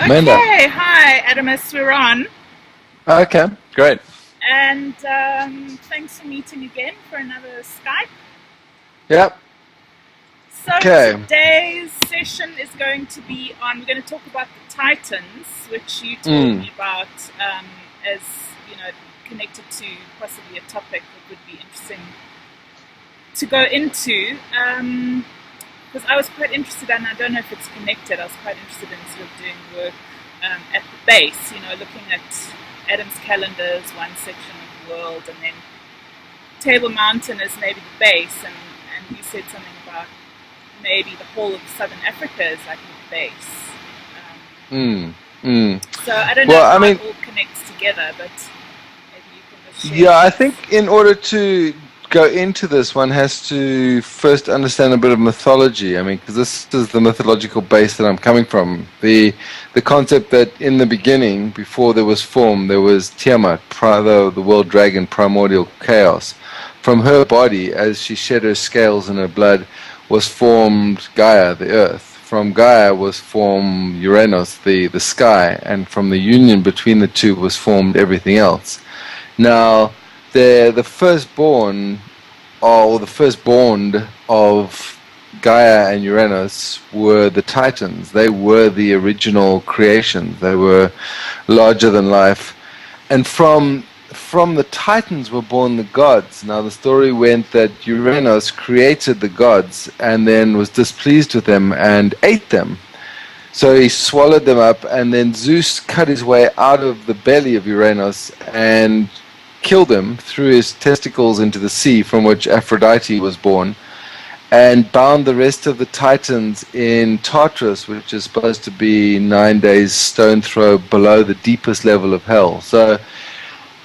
Amanda. Okay, hi, Adamas, we're on. Okay, great. And thanks for meeting again for another Skype. Yep. So Okay. today's session is going to be on, we're going to talk about the Titans, which you told me about as, connected to possibly a topic that would be interesting to go into. Because I was quite interested, and I don't know if it's connected, I was quite interested in sort of doing work at the base, looking at Adam's calendars, one section of the world, and then Table Mountain is maybe the base, and you said something about maybe the whole of Southern Africa is like the base. So I don't know how it all connects together, but maybe you can just share. Yeah, I think in order to go into this, one has to first understand a bit of mythology. I mean, because this is the mythological base that I'm coming from. The concept that in the beginning, before there was form, there was Tiamat, the world dragon, primordial chaos. From her body, as she shed her scales and her blood, was formed Gaia, the earth. From Gaia was formed Uranus, the sky, and from the union between the two was formed everything else. Now, the firstborn, or the firstborn of Gaia and Uranus were the Titans. They were the original creations. They were larger than life. And from the Titans were born the gods. Now the story went that Uranus created the gods and then was displeased with them and ate them. So he swallowed them up, and then Zeus cut his way out of the belly of Uranus and killed him, threw his testicles into the sea from which Aphrodite was born, and bound the rest of the Titans in Tartarus, which is supposed to be 9 days stone throw below the deepest level of hell. So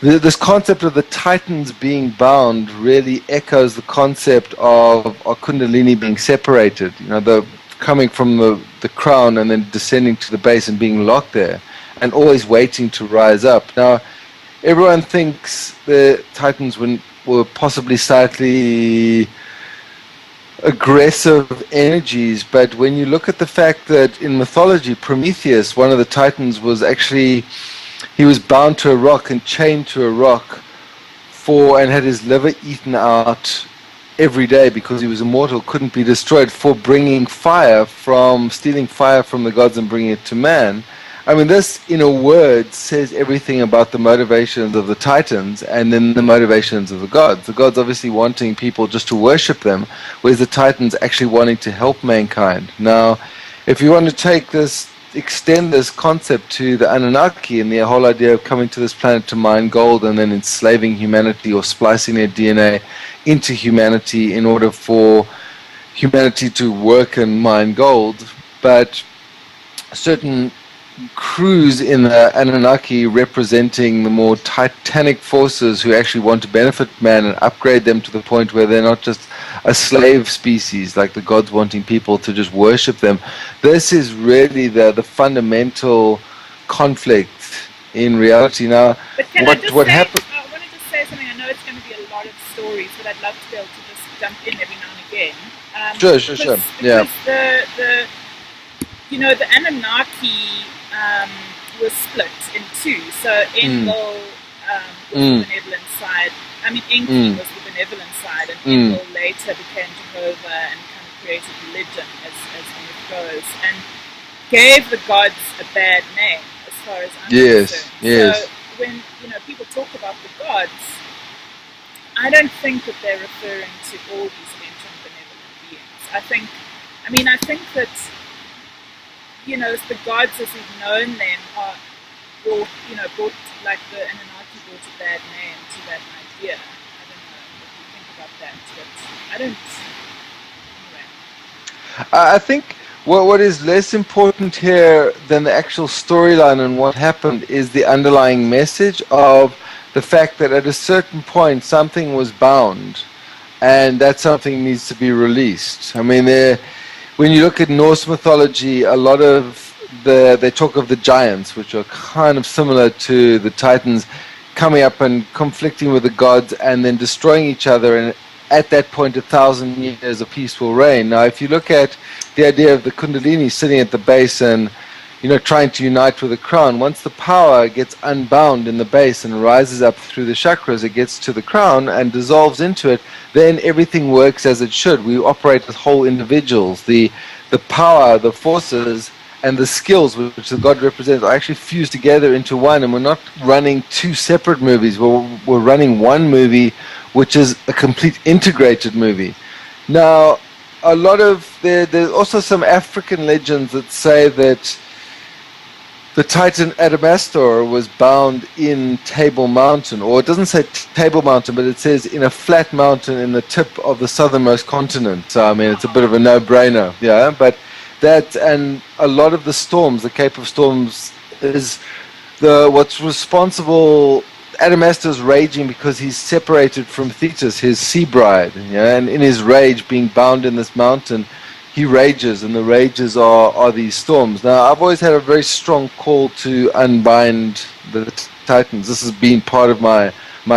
this concept of the Titans being bound really echoes the concept of our Kundalini being separated, the coming from the crown and then descending to the base and being locked there and always waiting to rise up. Now, everyone thinks the Titans were possibly slightly aggressive energies, but when you look at the fact that in mythology, Prometheus, one of the Titans, he was bound to a rock and chained to a rock and had his liver eaten out every day because he was immortal, couldn't be destroyed, for stealing fire from the gods and bringing it to man. I mean, this, in a word, says everything about the motivations of the Titans and then the motivations of the gods. The gods obviously wanting people just to worship them, whereas the Titans actually wanting to help mankind. Now, if you want to extend this concept to the Anunnaki and the whole idea of coming to this planet to mine gold and then enslaving humanity or splicing their DNA into humanity in order for humanity to work and mine gold, but certain crews in the Anunnaki representing the more titanic forces who actually want to benefit man and upgrade them to the point where they're not just a slave species, like the gods wanting people to just worship them. This is really the fundamental conflict in reality. Now, but what happened? I want to just say something. I know it's going to be a lot of stories, but I'd love to be able to just jump in every now and again. Sure. Yeah. The Anunnaki was split in two. So Enlil was the benevolent side. I mean, Enki was the benevolent side, and Enlil later became Jehovah and kind of created religion, as the myth goes, and gave the gods a bad name, as far as I'm concerned. Yes. So when people talk about the gods, I don't think that they're referring to all these ancient benevolent beings. I think that the gods as we've known them are brought, like the Anunnaki brought a bad name to that idea. I don't know what you think about that, but I don't. Anyway. I think what is less important here than the actual storyline and what happened is the underlying message of the fact that at a certain point something was bound and that something needs to be released. I mean, when you look at Norse mythology, a lot of they talk of the giants, which are kind of similar to the Titans, coming up and conflicting with the gods and then destroying each other, and at that point 1,000 years of peace will reign. Now, if you look at the idea of the Kundalini sitting at the base and trying to unite with the crown. Once the power gets unbound in the base and rises up through the chakras, it gets to the crown and dissolves into it, then everything works as it should. We operate as whole individuals. The power, the forces, and the skills which the God represents are actually fused together into one, and we're not running two separate movies. We're running one movie, which is a complete integrated movie. Now, there's also some African legends that say that the Titan Adamas was bound in Table Mountain, or it doesn't say Table Mountain, but it says in a flat mountain in the tip of the southernmost continent. So, I mean, it's a bit of a no-brainer, yeah. But that, and a lot of the storms, the Cape of Storms, is what's responsible. Adamas is raging because he's separated from Thetis, his sea bride, yeah. And in his rage, being bound in this mountain, he rages, and the rages are these storms. Now, I've always had a very strong call to unbind the Titans. This has been part of my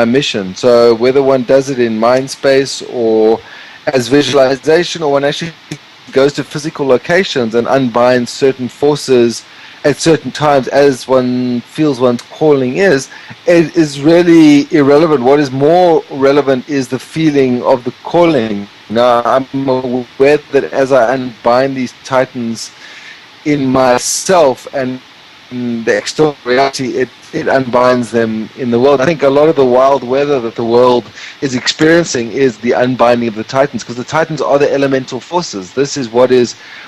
mission. So whether one does it in mind space or as visualization, or one actually goes to physical locations and unbinds certain forces at certain times as one feels one's calling it is really irrelevant. What is more relevant is the feeling of the calling. Now, I'm aware that as I unbind these Titans in myself and in the external reality, it unbinds them in the world. I think a lot of the wild weather that the world is experiencing is the unbinding of the Titans, because the Titans are the elemental forces. This is what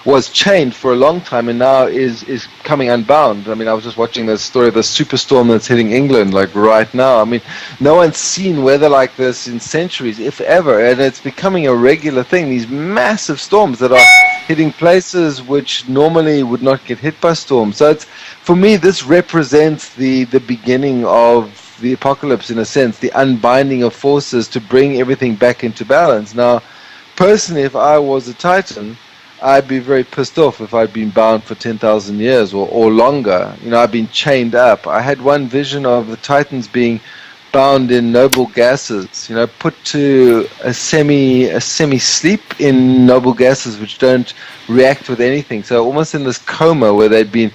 was chained for a long time and now is coming unbound. I mean, I was just watching the story of the superstorm that's hitting England, like right now. I mean, no one's seen weather like this in centuries, if ever, and it's becoming a regular thing. These massive storms that are hitting places which normally would not get hit by storms. So it's, for me, this represents the beginning of the apocalypse, in a sense, the unbinding of forces to bring everything back into balance. Now, personally, if I was a Titan, I'd be very pissed off if I'd been bound for 10,000 years or longer. I've been chained up. I had one vision of the Titans being bound in noble gases, put to a semi-sleep in noble gases which don't react with anything. So almost in this coma where they'd been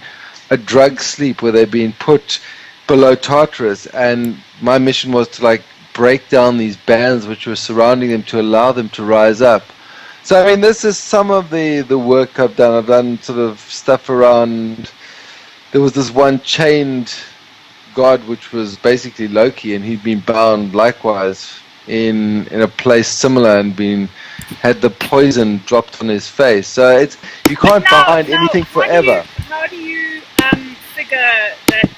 a drug sleep, where they'd been put below Tartarus, and my mission was to break down these bands which were surrounding them to allow them to rise up. So I mean, this is some of the work I've done. I've done sort of stuff around, there was this one chained god which was basically Loki, and he'd been bound likewise in a place similar and had the poison dropped on his face. So it's, you can't bind anything forever. How do you figure that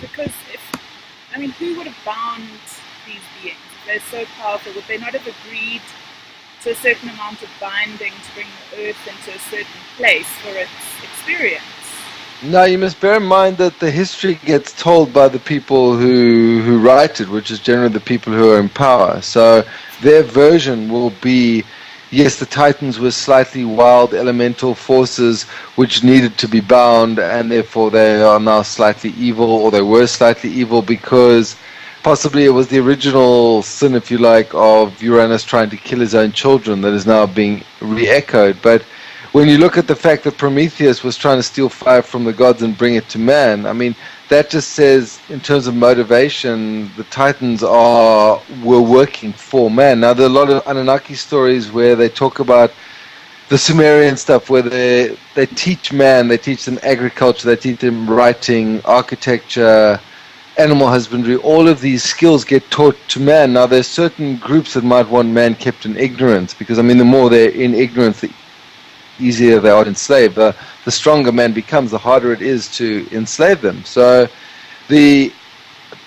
because who would have bound these beings? They're so powerful. Would they not have agreed to a certain amount of binding to bring the earth into a certain place for its experience? No, you must bear in mind that the history gets told by the people who write it, which is generally the people who are in power. So their version will be, yes, the Titans were slightly wild elemental forces which needed to be bound, and therefore they are now slightly evil, or they were slightly evil because possibly it was the original sin, if you like, of Uranus trying to kill his own children that is now being re-echoed. But when you look at the fact that Prometheus was trying to steal fire from the gods and bring it to man, I mean, that just says, in terms of motivation, the Titans were working for man. Now, there are a lot of Anunnaki stories where they talk about the Sumerian stuff, where they teach man, they teach them agriculture, they teach them writing, architecture, animal husbandry. All of these skills get taught to man. Now, there's certain groups that might want man kept in ignorance, because, the more they're in ignorance, the easier they are to enslave. The stronger man becomes, the harder it is to enslave them. So the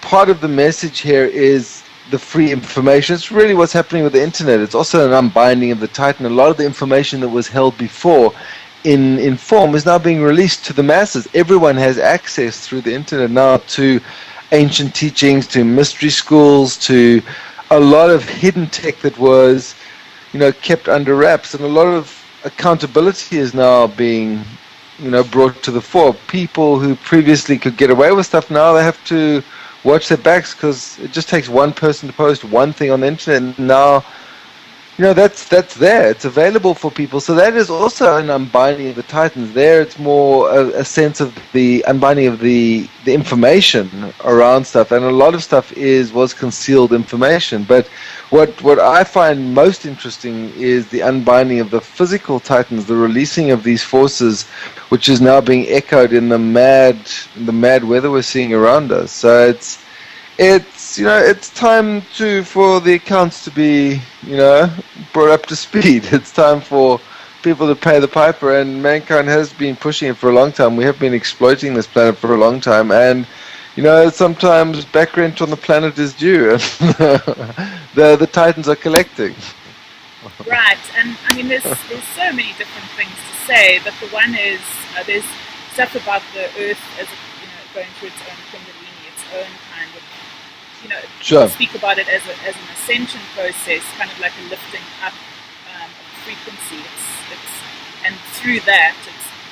part of the message here is the free information. It's really what's happening with the internet. It's also an unbinding of the Titan. A lot of the information that was held before in form is now being released to the masses. Everyone has access through the internet now to ancient teachings, to mystery schools, to a lot of hidden tech that was, kept under wraps, and a lot of accountability is now being, brought to the fore. People who previously could get away with stuff, now they have to watch their backs, because it just takes one person to post one thing on the internet, and now that's there. It's available for people. So that is also an unbinding of the Titans. There, it's more a sense of the unbinding of the information around stuff, and a lot of stuff was concealed information. But what I find most interesting is the unbinding of the physical Titans, the releasing of these forces, which is now being echoed in the mad weather we're seeing around us. So it's time for the accounts to be brought up to speed. It's time for people to pay the piper, and mankind has been pushing it for a long time. We have been exploiting this planet for a long time, and sometimes back rent on the planet is due, and the Titans are collecting. Right, and I mean there's so many different things to say, but the one is there's stuff about the Earth as going through its own Kundalini, its own kind of Sure. speak about it as an ascension process, kind of like a lifting up of frequency. And through that,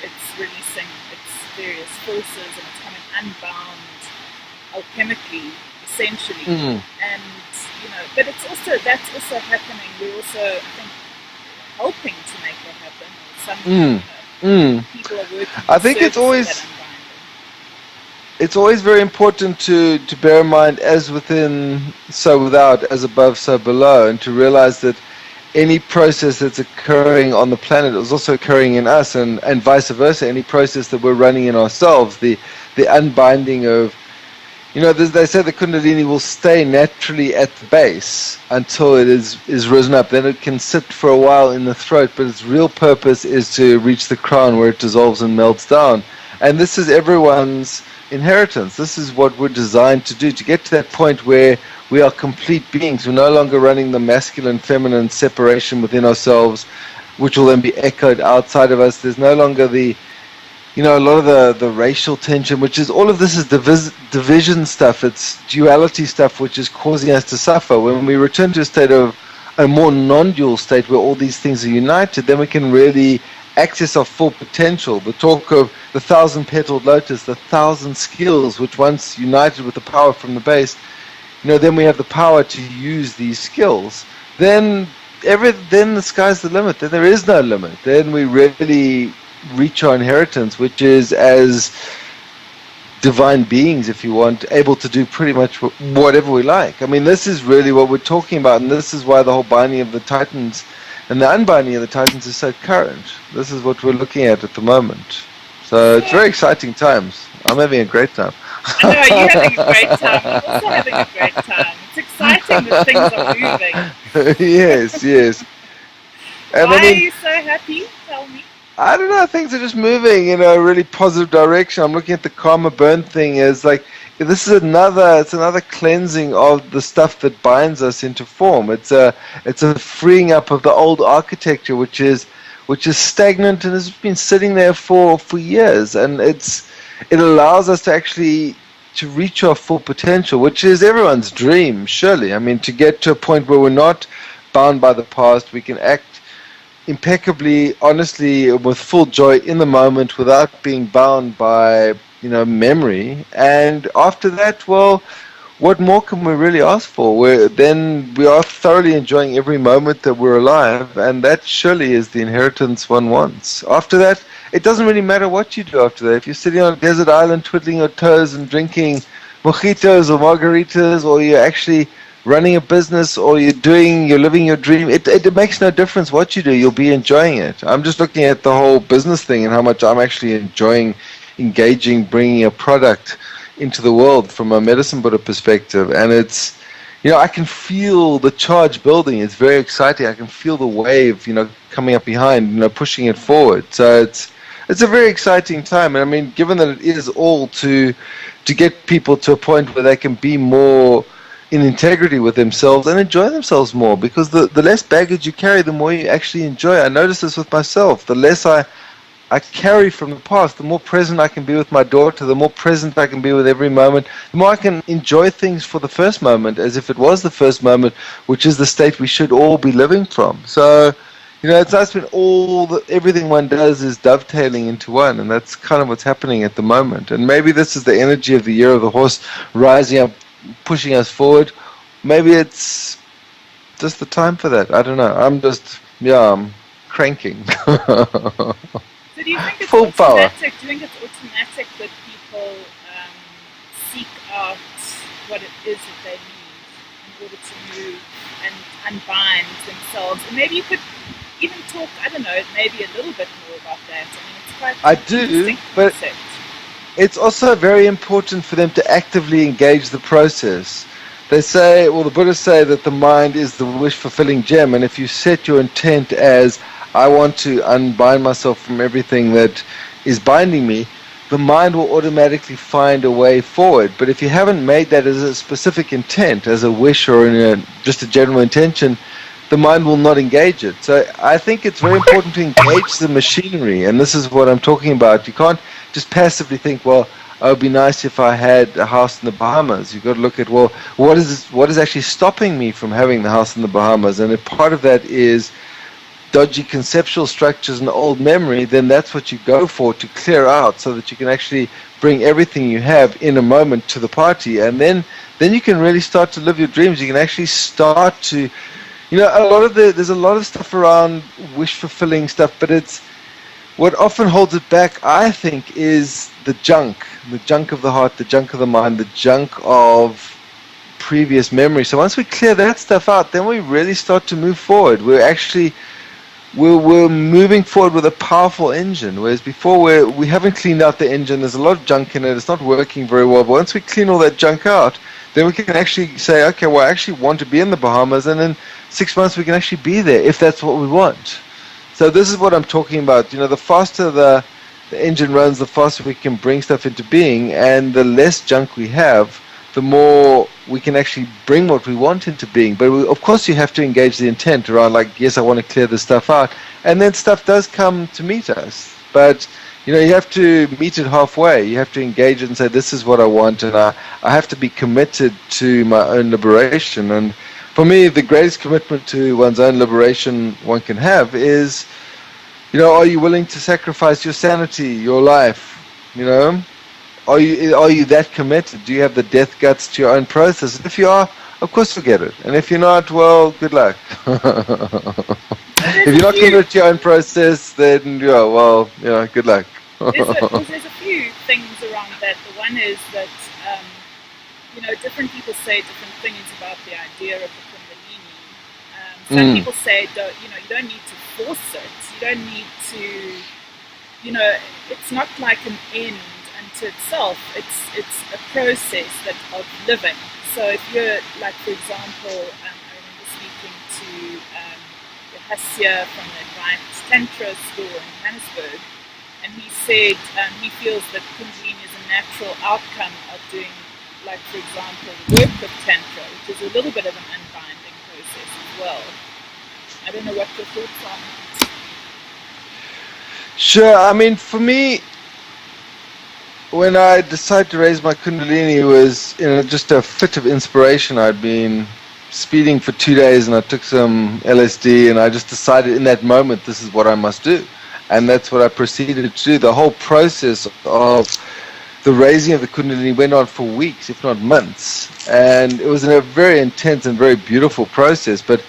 it's releasing its various forces, and it's coming unbound, alchemically, essentially. And but that's also happening. We're also, I think, helping to make that happen. Some people are working. I think it's always very important to bear in mind, as within, so without, as above, so below, and to realize that any process that's occurring on the planet is also occurring in us, and vice versa. Any process that we're running in ourselves, the unbinding of, they say the Kundalini will stay naturally at the base until it is risen up. Then it can sit for a while in the throat, but its real purpose is to reach the crown, where it dissolves and melts down. And this is everyone's inheritance. This is what we're designed to do, to get to that point where we are complete beings. We're no longer running the masculine feminine separation within ourselves, which will then be echoed outside of us. There's no longer a lot of the racial tension, which is, all of this is division stuff. It's duality stuff, which is causing us to suffer. When we return to a state of a more non-dual state, where all these things are united, then we can really access our full potential. The talk of the 1,000-petaled lotus, the 1,000 skills, which once united with the power from the base, then we have the power to use these skills. Then the sky's the limit. Then there is no limit. Then we really reach our inheritance, which is, as divine beings, if you want, able to do pretty much whatever we like. I mean, this is really what we're talking about, and this is why the whole binding of the Titans and the unbinding of the Titans is so current. This is what we're looking at the moment. So it's very exciting times. I'm having a great time. I know, you're having a great time. I'm also having a great time. It's exciting that things are moving. Yes. And why are you so happy? Tell me. I don't know, things are just moving in a really positive direction. I'm looking at the karma burn thing as like, this is another cleansing of the stuff that binds us into form. It's a freeing up of the old architecture, which is stagnant and has been sitting there for years, and it allows us to actually to reach our full potential, which is everyone's dream, surely. I mean, to get to a point where we're not bound by the past, we can act impeccably, honestly, with full joy in the moment, without being bound by memory. And after that, well, what more can we really ask for? Then we are thoroughly enjoying every moment that we're alive, and that surely is the inheritance one wants. After that, it doesn't really matter what you do after that. If you're sitting on a desert island twiddling your toes and drinking mojitos or margaritas, or you're actually running a business, or you're living your dream, it makes no difference what you do. You'll be enjoying it. I'm just looking at the whole business thing and how much I'm actually enjoying engaging, bringing a product into the world from a medicine Buddha perspective. And it's, I can feel the charge building. It's very exciting. I can feel the wave, coming up behind, pushing it forward. So it's a very exciting time. And I mean, given that it is all to get people to a point where they can be more in integrity with themselves and enjoy themselves more, because the less baggage you carry, the more you actually enjoy. I notice this with myself. The less I carry from the past, the more present I can be with my daughter, the more present I can be with every moment, the more I can enjoy things for the first moment, as if it was the first moment, which is the state we should all be living from. So, it's nice when everything one does is dovetailing into one, and that's kind of what's happening at the moment. And maybe this is the energy of the year of the horse rising up, pushing us forward. Maybe it's just the time for that. I don't know. I'm cranking. So do you think it's Full power. automatic? Do you think it's automatic that people seek out what it is that they need in order to move and unbind themselves? And maybe you could even talk, I don't know, maybe a little bit more about that. I mean, it's quite I do, but it's also very important for them to actively engage the process. They say, well, the Buddhists say that the mind is the wish-fulfilling gem, and if you set your intent as, I want to unbind myself from everything that is binding me, the mind will automatically find a way forward. But if you haven't made that as a specific intent, as a wish or just a general intention, the mind will not engage it. So I think it's very important to engage the machinery, and this is what I'm talking about. You can't just passively think, well, it would be nice if I had a house in the Bahamas. You've got to look at, well, what is actually stopping me from having the house in the Bahamas? And if part of that is dodgy conceptual structures and old memory, then that's what you go for, to clear out, so that you can actually bring everything you have in a moment to the party. And then you can really start to live your dreams. You can actually start to, there's a lot of stuff around wish-fulfilling stuff, but what often holds it back, I think, is the junk of the heart, the junk of the mind, the junk of previous memory. So once we clear that stuff out, then we really start to move forward. We're moving forward with a powerful engine, whereas before we haven't cleaned out the engine. There's a lot of junk in it. It's not working very well. But once we clean all that junk out, then we can actually say, okay, well, I actually want to be in the Bahamas, and in 6 months we can actually be there if that's what we want. So this is what I'm talking about. The faster the engine runs, the faster we can bring stuff into being, and the less junk we have, the more we can actually bring what we want into being. But of course you have to engage the intent around, like, yes, I want to clear this stuff out, and then stuff does come to meet us. But you have to meet it halfway. You have to engage it and say, this is what I want, and I have to be committed to my own liberation. And for me, the greatest commitment to one's own liberation one can have is, are you willing to sacrifice your sanity, your life? Are you that committed? Do you have the death guts to your own process? And if you are, of course you'll get it. And if you're not, well, good luck. If you're not committed to your own process, then good luck. There's a few things around that. The one is that different people say different things about the idea of the Kundalini. Some people say, you don't need to force it. You don't need to, it's not like an end unto itself. It's a process of living. So if you're, like, for example, I remember speaking to Hasya from the Advanced Tantra school in Johannesburg, and he said he feels that Kundalini is a natural outcome of doing, like, for example, the work of Tantra, which is a little bit of an unbinding process as well. I don't know what your thoughts are. Sure. I mean, for me, when I decided to raise my Kundalini, it was just a fit of inspiration. I'd been speeding for 2 days, and I took some LSD, and I just decided in that moment, this is what I must do. And that's what I proceeded to do. The whole process of the raising of the Kundalini went on for weeks, if not months. And it was a very intense and very beautiful process. But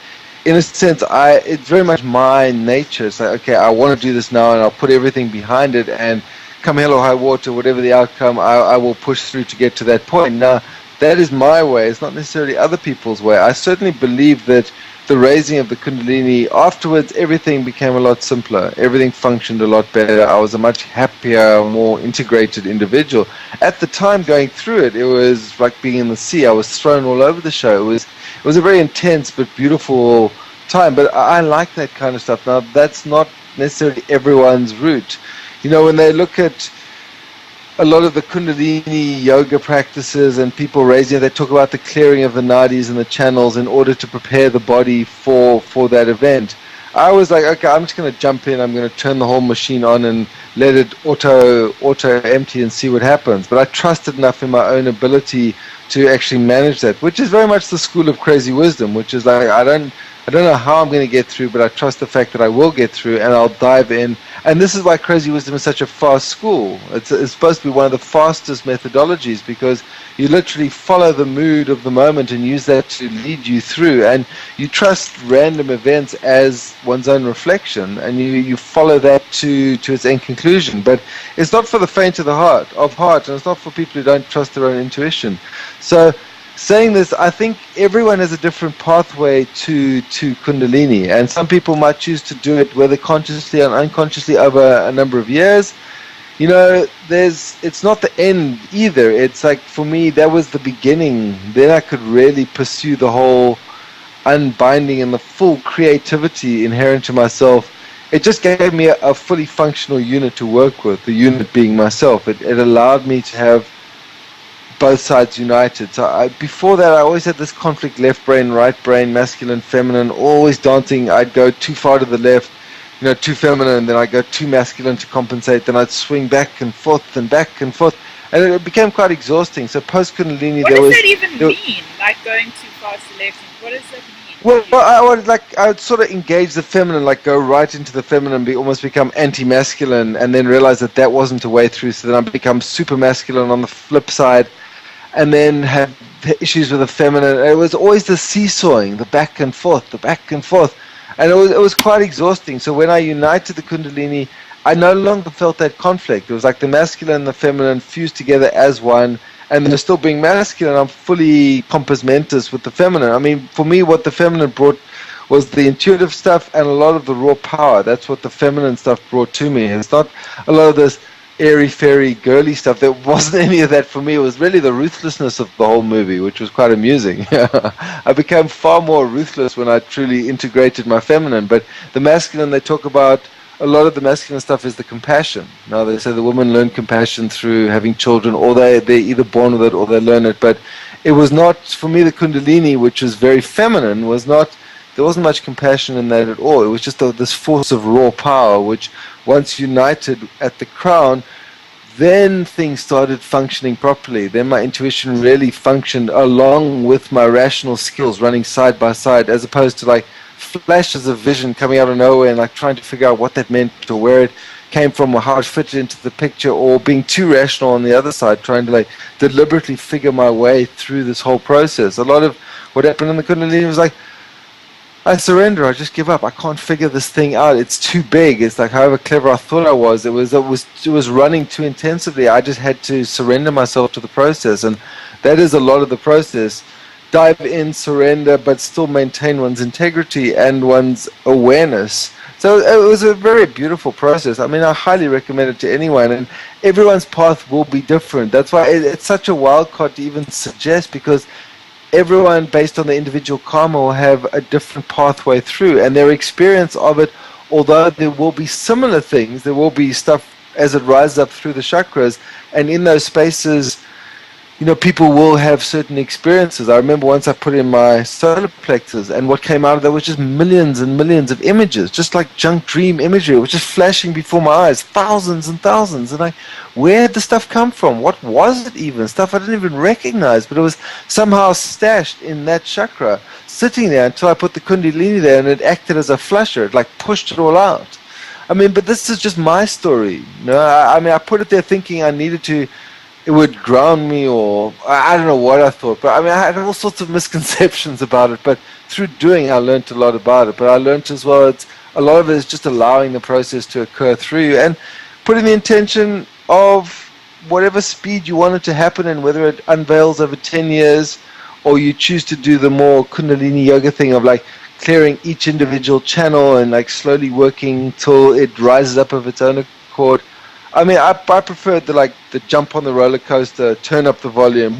in a sense, it's very much my nature. It's like, okay, I want to do this now, and I'll put everything behind it, and come hell or high water, whatever the outcome, I will push through to get to that point. Now, that is my way. It's not necessarily other people's way. I certainly believe that the raising of the Kundalini, afterwards, everything became a lot simpler. Everything functioned a lot better. I was a much happier, more integrated individual. At the time going through it, it was like being in the sea. I was thrown all over the show. It was a very intense but beautiful time. But I like that kind of stuff. Now, that's not necessarily everyone's route. When they look at a lot of the Kundalini yoga practices and people raising it, they talk about the clearing of the nadis and the channels in order to prepare the body for that event. I was like, okay, I'm just going to jump in. I'm going to turn the whole machine on and let it auto empty and see what happens. But I trusted enough in my own ability to actually manage that, which is very much the school of crazy wisdom, which is like, I don't know how I'm going to get through, but I trust the fact that I will get through, and I'll dive in. And this is why Crazy Wisdom is such a fast school. It's supposed to be one of the fastest methodologies, because you literally follow the mood of the moment and use that to lead you through. And you trust random events as one's own reflection, and you follow that to its end conclusion. But it's not for the faint of heart, and it's not for people who don't trust their own intuition. So, saying this, I think everyone has a different pathway to Kundalini, and some people might choose to do it whether consciously and unconsciously over a number of years. You know, it's not the end either. It's like, for me, that was the beginning. Then I could really pursue the whole unbinding and the full creativity inherent to myself. It just gave me a fully functional unit to work with, the unit being myself. It allowed me to have both sides united. So before that, I always had this conflict: left brain, right brain, masculine, feminine, always dancing. I'd go too far to the left, too feminine, and then I'd go too masculine to compensate. Then I'd swing back and forth, and it became quite exhausting. So post Kundalini, what does that even mean? Like going too far to the left? What does that mean? Well, I would sort of engage the feminine, like go right into the feminine, almost become anti-masculine, and then realize that wasn't a way through. So then I become super masculine on the flip side, and then have issues with the feminine. It was always the seesawing, the back and forth, and it was quite exhausting. So when I united the Kundalini, I no longer felt that conflict. It was like the masculine and the feminine fused together as one, and they're still being masculine. I'm fully compos mentis with the feminine. I mean, for me, what the feminine brought was the intuitive stuff and a lot of the raw power. That's what the feminine stuff brought to me. It's not a lot of this airy-fairy girly stuff. There wasn't any of that for me. It was really the ruthlessness of the whole movie, which was quite amusing. I became far more ruthless when I truly integrated my feminine. But the masculine, they talk about, a lot of the masculine stuff is the compassion. Now, they say the women learn compassion through having children, or they're either born with it or they learn it. But it was not, for me, the Kundalini, which was very feminine, there wasn't much compassion in that at all. It was just this force of raw power, which once united at the crown, then things started functioning properly. Then my intuition really functioned along with my rational skills running side by side, as opposed to like flashes of vision coming out of nowhere and like trying to figure out what that meant or where it came from or how it fitted into the picture, or being too rational on the other side, trying to like deliberately figure my way through this whole process. A lot of what happened in the Kundalini was like, I surrender. I just give up. I can't figure this thing out. It's too big. It's like, however clever I thought I was, it was running too intensively. I just had to surrender myself to the process, and that is a lot of the process. Dive in, surrender, but still maintain one's integrity and one's awareness. So it was a very beautiful process. I mean, I highly recommend it to anyone, and everyone's path will be different. That's why it's such a wild card to even suggest, because everyone, based on the individual karma, will have a different pathway through, and their experience of it, although there will be similar things, there will be stuff as it rises up through the chakras, and in those spaces, people will have certain experiences. I remember once I put in my solar plexus, and what came out of that was just millions and millions of images, just like junk dream imagery. It was just flashing before my eyes, thousands and thousands. And where did the stuff come from? What was it even? Stuff I didn't even recognize, but it was somehow stashed in that chakra, sitting there until I put the Kundalini there, and it acted as a flusher. It like pushed it all out. I mean, but this is just my story. I put it there thinking it would ground me, or I don't know what I thought, but I had all sorts of misconceptions about it, but through doing I learned a lot about it. But I learned as well, a lot of it is just allowing the process to occur through you, and putting the intention of whatever speed you want it to happen in, whether it unveils over 10 years, or you choose to do the more Kundalini yoga thing of like clearing each individual channel and like slowly working till it rises up of its own accord. I mean, I prefer the jump on the roller coaster, turn up the volume,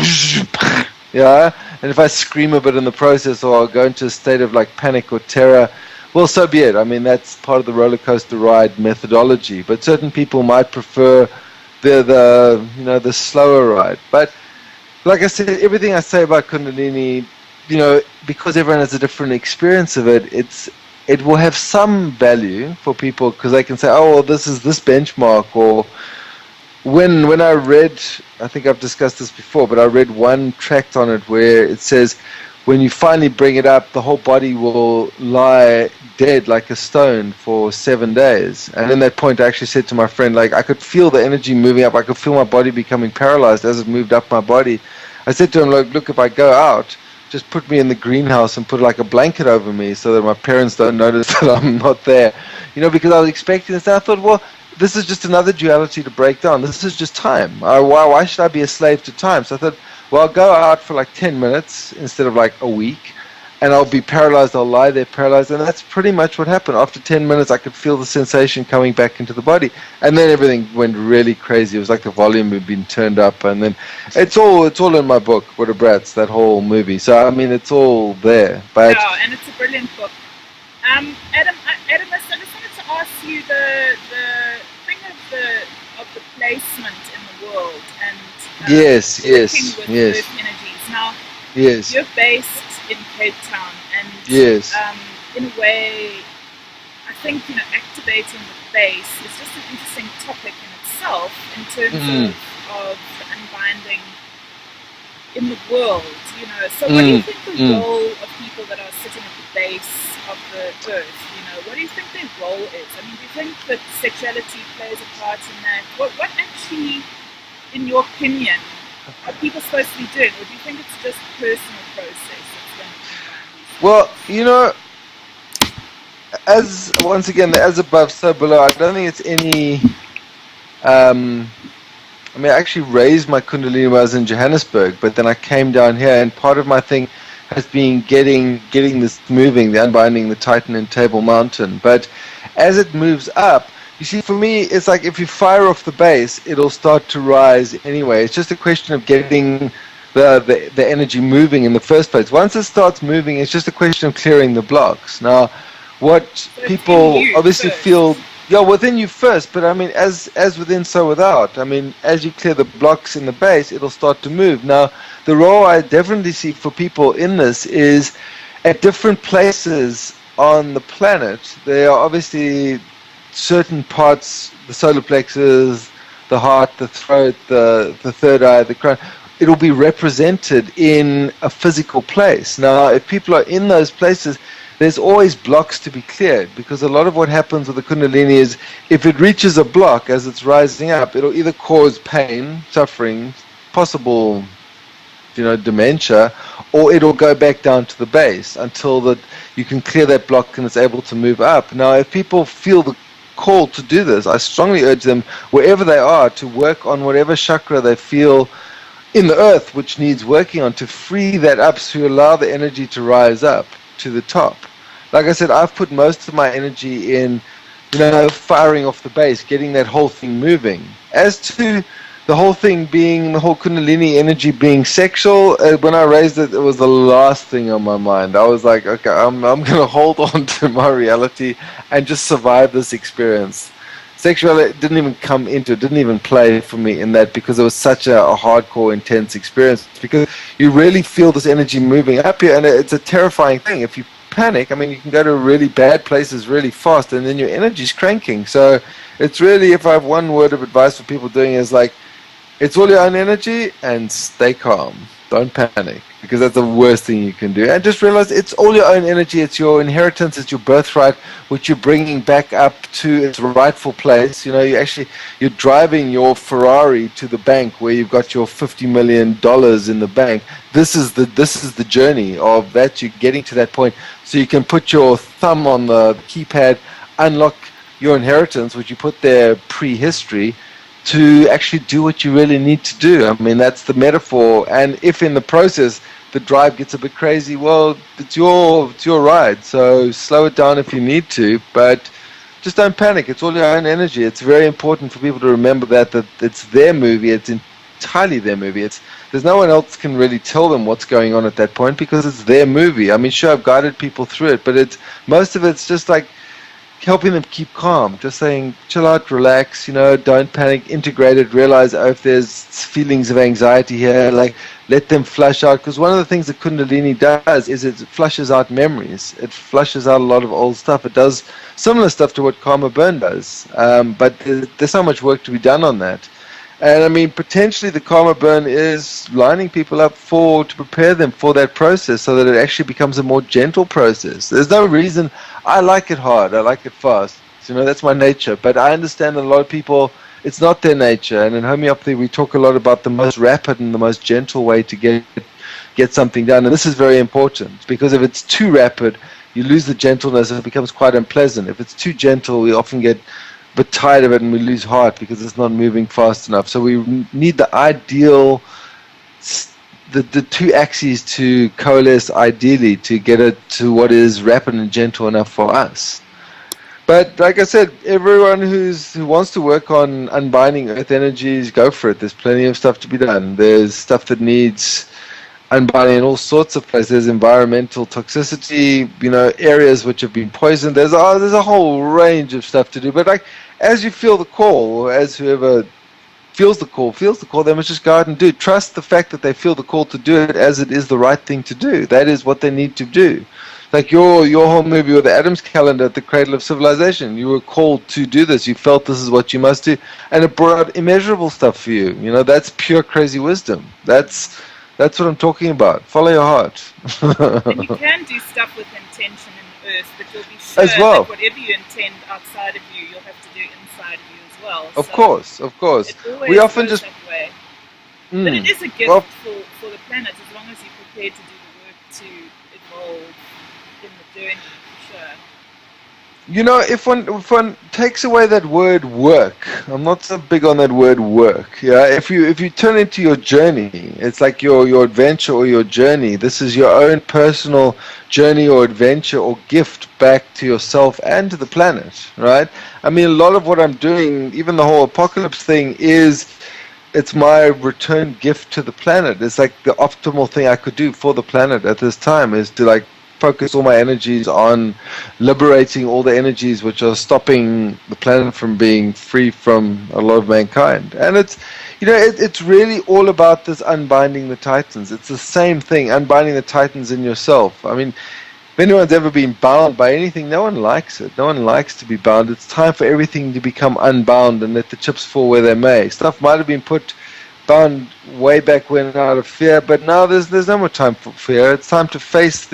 yeah. And if I scream a bit in the process, or I'll go into a state of like panic or terror, well, so be it. I mean, that's part of the roller coaster ride methodology. But certain people might prefer the slower ride. But like I said, everything I say about Kundalini, because everyone has a different experience of it, it will have some value for people, because they can say, oh, well, this is this benchmark. Or when I read, I think I've discussed this before, but I read one tract on it where it says, when you finally bring it up, the whole body will lie dead like a stone for 7 days. And in that point, I actually said to my friend, like, I could feel the energy moving up. I could feel my body becoming paralyzed as it moved up my body. I said to him, look, if I go out, just put me in the greenhouse and put like a blanket over me so that my parents don't notice that I'm not there. Because I was expecting this. And I thought, well, this is just another duality to break down. This is just time. Why should I be a slave to time? So I thought, well, I'll go out for like 10 minutes instead of like a week, and I'll be paralyzed. I'll lie there paralyzed. And that's pretty much what happened. After 10 minutes, I could feel the sensation coming back into the body. And then everything went really crazy. It was like the volume had been turned up. And then it's all in my book, What a Brats, that whole movie. So, I mean, it's all there. But yeah, and it's a brilliant book. Adamas, I just wanted to ask you the thing of the placement in the world and yes. earth energies. Now, yes. You're based in Cape Town, and yes. In a way, I think activating the base is just an interesting topic in itself in terms of unbinding in the world. So what do you think the role of people that are sitting at the base of the earth? What do you think their role is? I mean, do you think that sexuality plays a part in that? What actually, in your opinion, are people supposed to be doing, or do you think it's just personal process that's going to Well, as once again, as above, so below. I don't think it's any. I actually raised my Kundalini when I was in Johannesburg, but then I came down here, and part of my thing has been getting this moving, the unbinding, the Titan in Table Mountain. But as it moves up, you see, for me, it's like if you fire off the base, it'll start to rise anyway. It's just a question of getting the energy moving in the first place. Once it starts moving, it's just a question of clearing the blocks. Now, what people obviously feel, within you first, but I mean, as within, so without. I mean, as you clear the blocks in the base, it'll start to move. Now, the role I definitely see for people in this is at different places on the planet, there are obviously certain parts, the solar plexus, the heart, the throat, the third eye, the crown, it'll be represented in a physical place. Now, if people are in those places, there's always blocks to be cleared, because a lot of what happens with the Kundalini is if it reaches a block as it's rising up, it'll either cause pain, suffering, possible dementia, or it'll go back down to the base until that you can clear that block and it's able to move up. Now, if people feel the call to do this, I strongly urge them, wherever they are, to work on whatever chakra they feel in the earth which needs working on, to free that up, to allow the energy to rise up to the top. Like I said, I've put most of my energy in, firing off the base, getting that whole thing moving. As to the whole thing being, the whole Kundalini energy being sexual, when I raised it, it was the last thing on my mind. I was like, okay, I'm going to hold on to my reality and just survive this experience. Sexuality didn't even come into it, didn't even play for me in that, because it was such a hardcore, intense experience, because you really feel this energy moving up here, and it's a terrifying thing. If you panic, I mean, you can go to really bad places really fast, and then your energy's cranking. So it's really, if I have one word of advice for people doing it, is like, it's all your own energy, and stay calm. Don't panic, because that's the worst thing you can do. And just realize it's all your own energy. It's your inheritance. It's your birthright, which you're bringing back up to its rightful place. You're driving your Ferrari to the bank where you've got your $50 million in the bank. This is the journey of that. You're getting to that point, so you can put your thumb on the keypad, unlock your inheritance, which you put there prehistory, to actually do what you really need to do. I mean, that's the metaphor. And if in the process the drive gets a bit crazy, well, it's your ride. So slow it down if you need to, but just don't panic. It's all your own energy. It's very important for people to remember that it's their movie. It's entirely their movie. There's no one else can really tell them what's going on at that point, because it's their movie. I mean, sure, I've guided people through it, but most of it's just like helping them keep calm, just saying, chill out, relax, don't panic, integrate it, realize, if there's feelings of anxiety here, like, let them flush out. Because one of the things that Kundalini does is it flushes out memories. It flushes out a lot of old stuff. It does similar stuff to what Karma Burn does. But there's so much work to be done on that. And I mean, potentially the karma burn is lining people up to prepare them for that process so that it actually becomes a more gentle process. There's no reason. I like it hard. I like it fast. That's my nature. But I understand that a lot of people, it's not their nature. And in homeopathy, we talk a lot about the most rapid and the most gentle way to get something done. And this is very important, because if it's too rapid, you lose the gentleness and it becomes quite unpleasant. If it's too gentle, we often get but tired of it and we lose heart because it's not moving fast enough. So we need the ideal, the two axes to coalesce ideally to get it to what is rapid and gentle enough for us. But like I said, everyone who wants to work on unbinding earth energies, go for it. There's plenty of stuff to be done. There's stuff that needs unbinding in all sorts of places. There's environmental toxicity, areas which have been poisoned. There's a whole range of stuff to do. But like, as you feel the call, or as whoever feels the call, they must just go out and do it. Trust the fact that they feel the call to do it, as it is the right thing to do. That is what they need to do. Like your whole movie with the Adams calendar at the cradle of civilization. You were called to do this. You felt this is what you must do. And it brought out immeasurable stuff for you. That's pure crazy wisdom. That's what I'm talking about. Follow your heart. And you can do stuff with intention in the earth, but you'll be sure as well. that whatever you intend outside of you, you'll have to do inside of you as well. Of course. We often just that way. But it is a gift for the planet, as long as you're prepared to do the work to evolve in the journey, for sure. If one takes away that word work, I'm not so big on that word work. Yeah, if you turn into your journey, it's like your adventure or your journey. This is your own personal journey or adventure or gift back to yourself and to the planet, right? I mean, a lot of what I'm doing, even the whole apocalypse thing, it's my return gift to the planet. It's like the optimal thing I could do for the planet at this time is to focus all my energies on liberating all the energies which are stopping the planet from being free from a lot of mankind. And it's really all about this unbinding the Titans. It's the same thing, unbinding the Titans in yourself. I mean, if anyone's ever been bound by anything, no one likes it. No one likes to be bound. It's time for everything to become unbound and let the chips fall where they may. Stuff might have been bound way back when out of fear, but now there's no more time for fear. It's time to face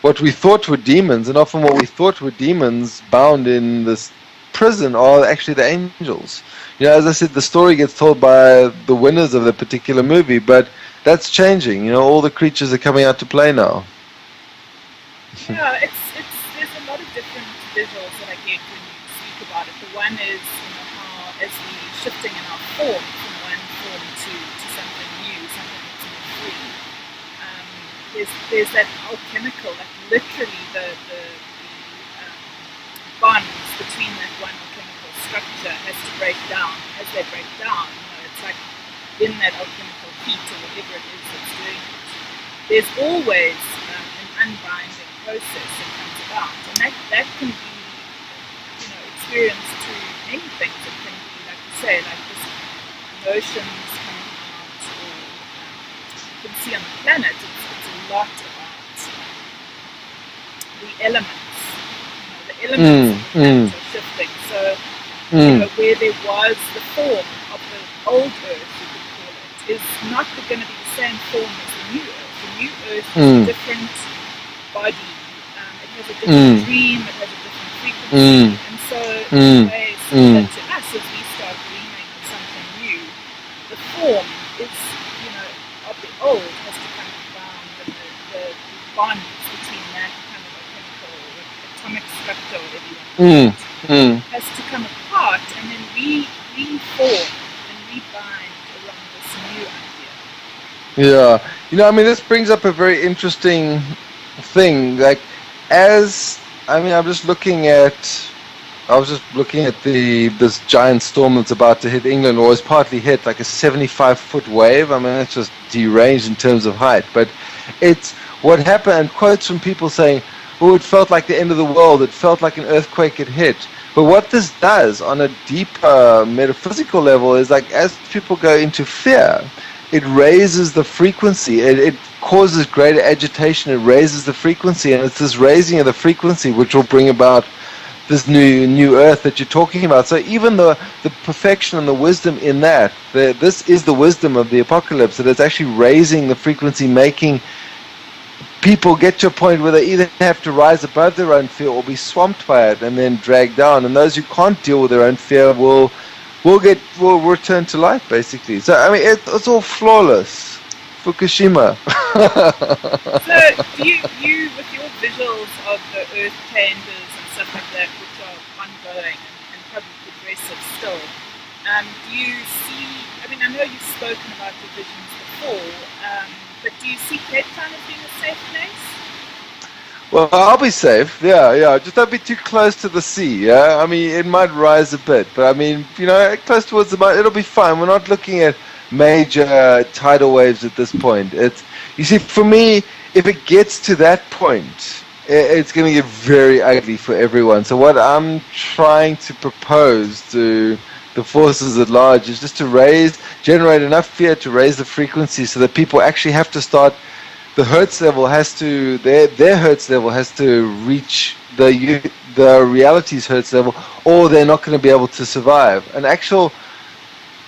what we thought were demons, and often what we thought were demons bound in this prison are actually the angels. As I said, the story gets told by the winners of the particular movie, but that's changing. All the creatures are coming out to play now. Yeah, there's a lot of different visuals that I get when you speak about it. The one is, how as we're shifting in our form from one form to something new, something that's more free. There's that alchemical, literally the bonds between that one alchemical structure has to break down. As they break down, it's like in that alchemical heat or whatever it is that's doing it. There's always an unbinding process that comes about, and that can be, experienced through many things. It can be, like you say, like just emotions coming out, or you can see on the planet. It's a lot about the elements. The elements of the planet are shifting. So, where there was the form of the old Earth, you could call it, is not going to be the same form as the new Earth. The new Earth is a different body. It has a different dream. It has a different frequency. And so, in a way, similar to us, as we start dreaming of something new, the form is, of the old has to come down, and the bonds between that kind of a chemical, atomic structure, whatever you want to call it, has to come apart and then reform and rebind around this new idea. Yeah. This brings up a very interesting thing. I was just looking at this giant storm that's about to hit England, or is partly hit, like a 75-foot wave. It's just deranged in terms of height. But it's what happened, and quotes from people saying, it felt like the end of the world. It felt like an earthquake had hit. But what this does on a deeper metaphysical level is, as people go into fear, it raises the frequency. It causes greater agitation. It raises the frequency, and it's this raising of the frequency which will bring about this new earth that you're talking about. So even the perfection and the wisdom in that, this is the wisdom of the apocalypse, that it's actually raising the frequency, making people get to a point where they either have to rise above their own fear or be swamped by it and then dragged down. And those who can't deal with their own fear will return to light, basically. So I mean, it's all flawless. Fukushima. So do you with your visuals of the earth changes and stuff like that, which are ongoing and probably progressive still, do you see, I mean, I know you've spoken about your visions before, but do you see Cape Town as being a safe place? Well, I'll be safe. Yeah. Just don't be too close to the sea. Yeah, I mean, it might rise a bit, but I mean, close towards the it'll be fine. We're not looking at major tidal waves at this point. You see, for me, if it gets to that point, it's going to get very ugly for everyone. So what I'm trying to propose to the forces at large is just to generate enough fear to raise the frequency so that people actually have to start. The hertz level has to, their hertz level has to reach the reality's hertz level, or they're not going to be able to survive.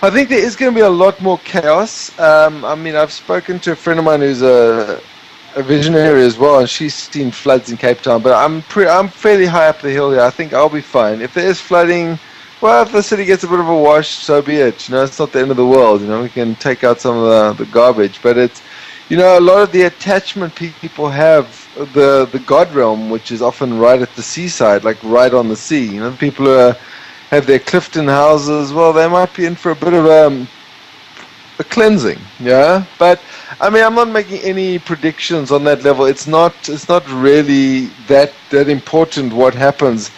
I think there is going to be a lot more chaos. I mean, I've spoken to a friend of mine who's a visionary as well, and she's seen floods in Cape Town. But I'm fairly high up the hill here. I think I'll be fine. If there is flooding, well, if the city gets a bit of a wash, so be it. It's not the end of the world. We can take out some of the garbage. But it's, a lot of the attachment people have, the God realm, which is often right at the seaside, like right on the sea. The people who have their Clifton houses, well, they might be in for a bit of a cleansing, yeah. But I mean, I'm not making any predictions on that level. It's not really that important what happens.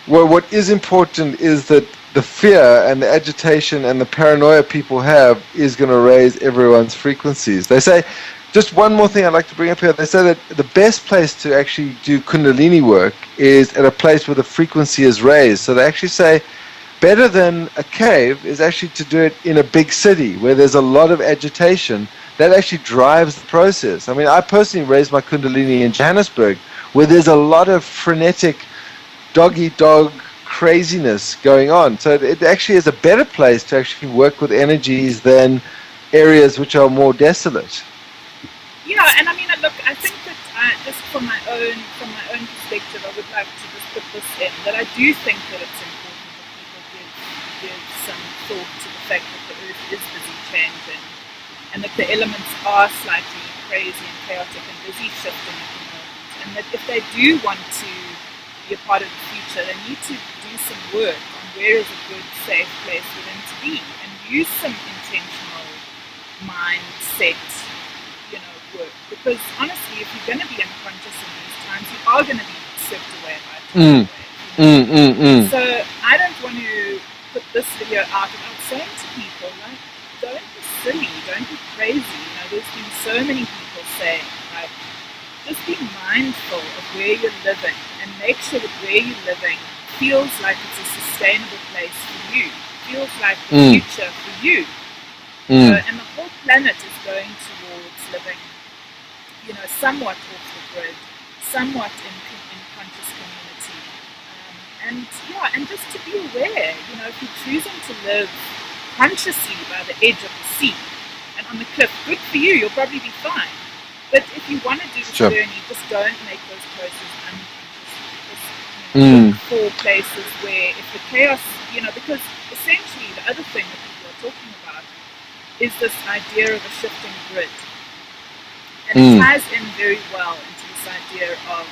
Well, what is important is that the fear and the agitation and the paranoia people have is going to raise everyone's frequencies. They say, just one more thing I'd like to bring up here. They say that the best place to actually do Kundalini work is at a place where the frequency is raised. So they actually say better than a cave is actually to do it in a big city where there's a lot of agitation. That actually drives the process. I mean, I personally raised my Kundalini in Johannesburg, where there's a lot of frenetic dog-eat-dog craziness going on. So it actually is a better place to actually work with energies than areas which are more desolate. Yeah, and I mean, look, I think that just from my own perspective, I would like to just put this in, that I do think that it's important that people give some thought to the fact that the earth is busy changing, and that the elements are slightly crazy and chaotic and busy shifting at the moment, and that if they do want to be a part of the future, they need to do some work on where is a good, safe place for them to be, and use some intentional mindset, work. Because honestly, if you're going to be unconscious in these times, you are going to be swept away by it. So I don't want to put this video out without saying to people, like, don't be silly, don't be crazy. There's been so many people saying, like, just be mindful of where you're living and make sure that where you're living feels like it's a sustainable place for you, feels like the future for you. And the whole planet is going towards living, somewhat off the grid, somewhat in conscious community, and just to be aware, if you're choosing to live consciously by the edge of the sea and on the cliff, good for you, you'll probably be fine. But if you want to do this journey, just don't make those choices unconsciously. Just look for places where if the chaos, because essentially the other thing that people are talking about is this idea of a shifting grid. And it ties in very well into this idea of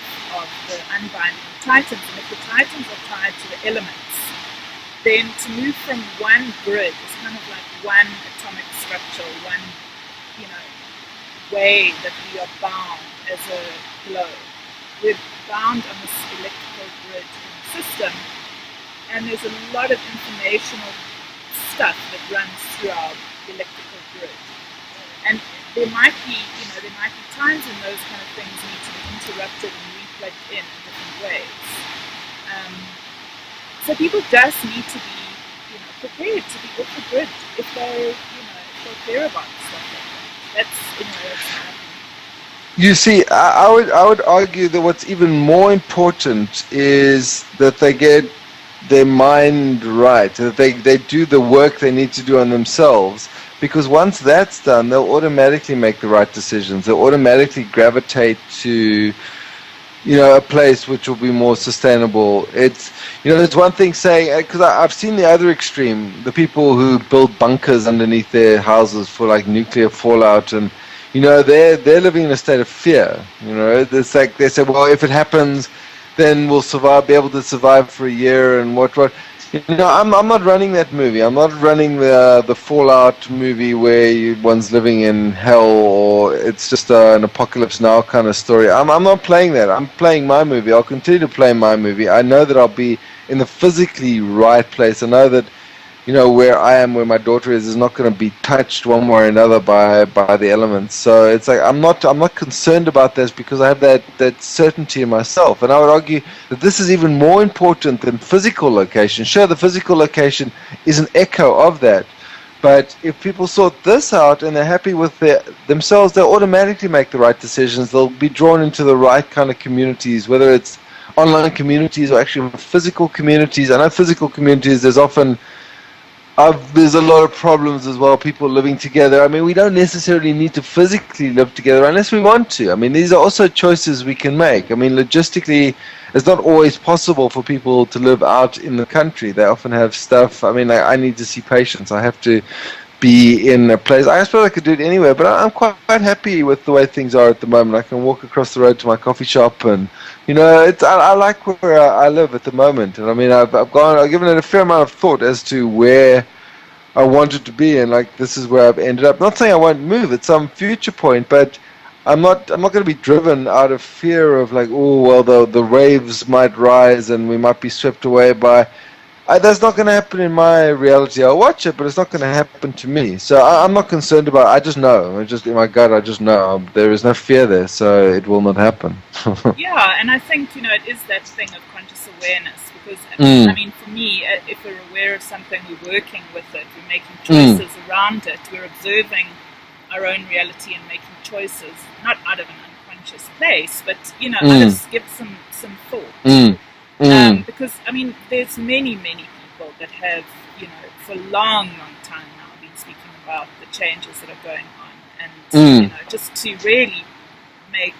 the unbinding of Titans. And if the Titans are tied to the elements, then to move from one grid is kind of like one atomic structure, one, way that we are bound as a globe. We're bound on this electrical grid system, and there's a lot of informational stuff that runs through our electrical grid. And there might be times when those kind of things need to be interrupted and replugged in different ways. So people just need to be, prepared to be off the grid if they care about stuff like that. That's my opinion. You see, I would argue that what's even more important is that they get their mind right, that they do the work they need to do on themselves. Because once that's done, they'll automatically make the right decisions. They'll automatically gravitate to, a place which will be more sustainable. There's one thing saying, because I've seen the other extreme, the people who build bunkers underneath their houses for like nuclear fallout, and they're living in a state of fear. It's like they say, well, if it happens, then we'll be able to survive for a year, and what. I'm not running that movie. I'm not running the Fallout movie where one's living in hell, or it's just an apocalypse now kind of story. I'm not playing that. I'm playing my movie. I'll continue to play my movie. I know that I'll be in the physically right place. I know that where I am, where my daughter is not going to be touched one way or another by the elements. So it's like I'm not concerned about this because I have that certainty in myself. And I would argue that this is even more important than physical location. Sure, the physical location is an echo of that. But if people sort this out and they're happy with themselves, they'll automatically make the right decisions. They'll be drawn into the right kind of communities, whether it's online communities or actually physical communities. I know physical communities, there's a lot of problems as well, people living together. I mean, we don't necessarily need to physically live together unless we want to. I mean, these are also choices we can make. I mean, logistically, it's not always possible for people to live out in the country. They often have stuff. I mean, I need to see patients. I have to be in a place. I suppose I could do it anywhere, but I'm quite happy with the way things are at the moment. I can walk across the road to my coffee shop, and I like where I live at the moment. And I mean, I've given it a fair amount of thought as to where I wanted to be, and like this is where I've ended up. Not saying I won't move at some future point, but I'm not going to be driven out of fear of like, oh well, the waves might rise and we might be swept away by. That's not going to happen in my reality. I'll watch it, but it's not going to happen to me. So I'm not concerned about it. I just know. Just in my gut, I just know there is no fear there, so it will not happen. Yeah, and I think it is that thing of conscious awareness. Because I mean, for me, if we're aware of something, we're working with it. We're making choices around it. We're observing our own reality and making choices, not out of an unconscious place, but others give some thought. Because I mean, there's many people that have for a long time now been speaking about the changes that are going on, and just to really make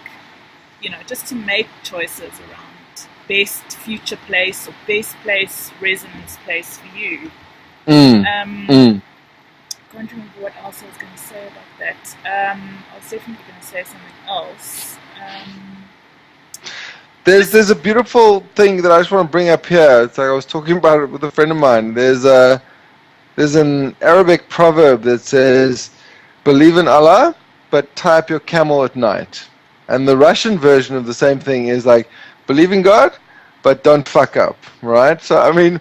choices around best future place or best place, resonance place for you. I can't remember what else I was going to say about that. I was definitely going to say something else. There's a beautiful thing that I just want to bring up here. It's like I was talking about it with a friend of mine. There's an Arabic proverb that says, "Believe in Allah, but tie up your camel at night." And the Russian version of the same thing is like, believe in God, but don't fuck up, right? So, I mean,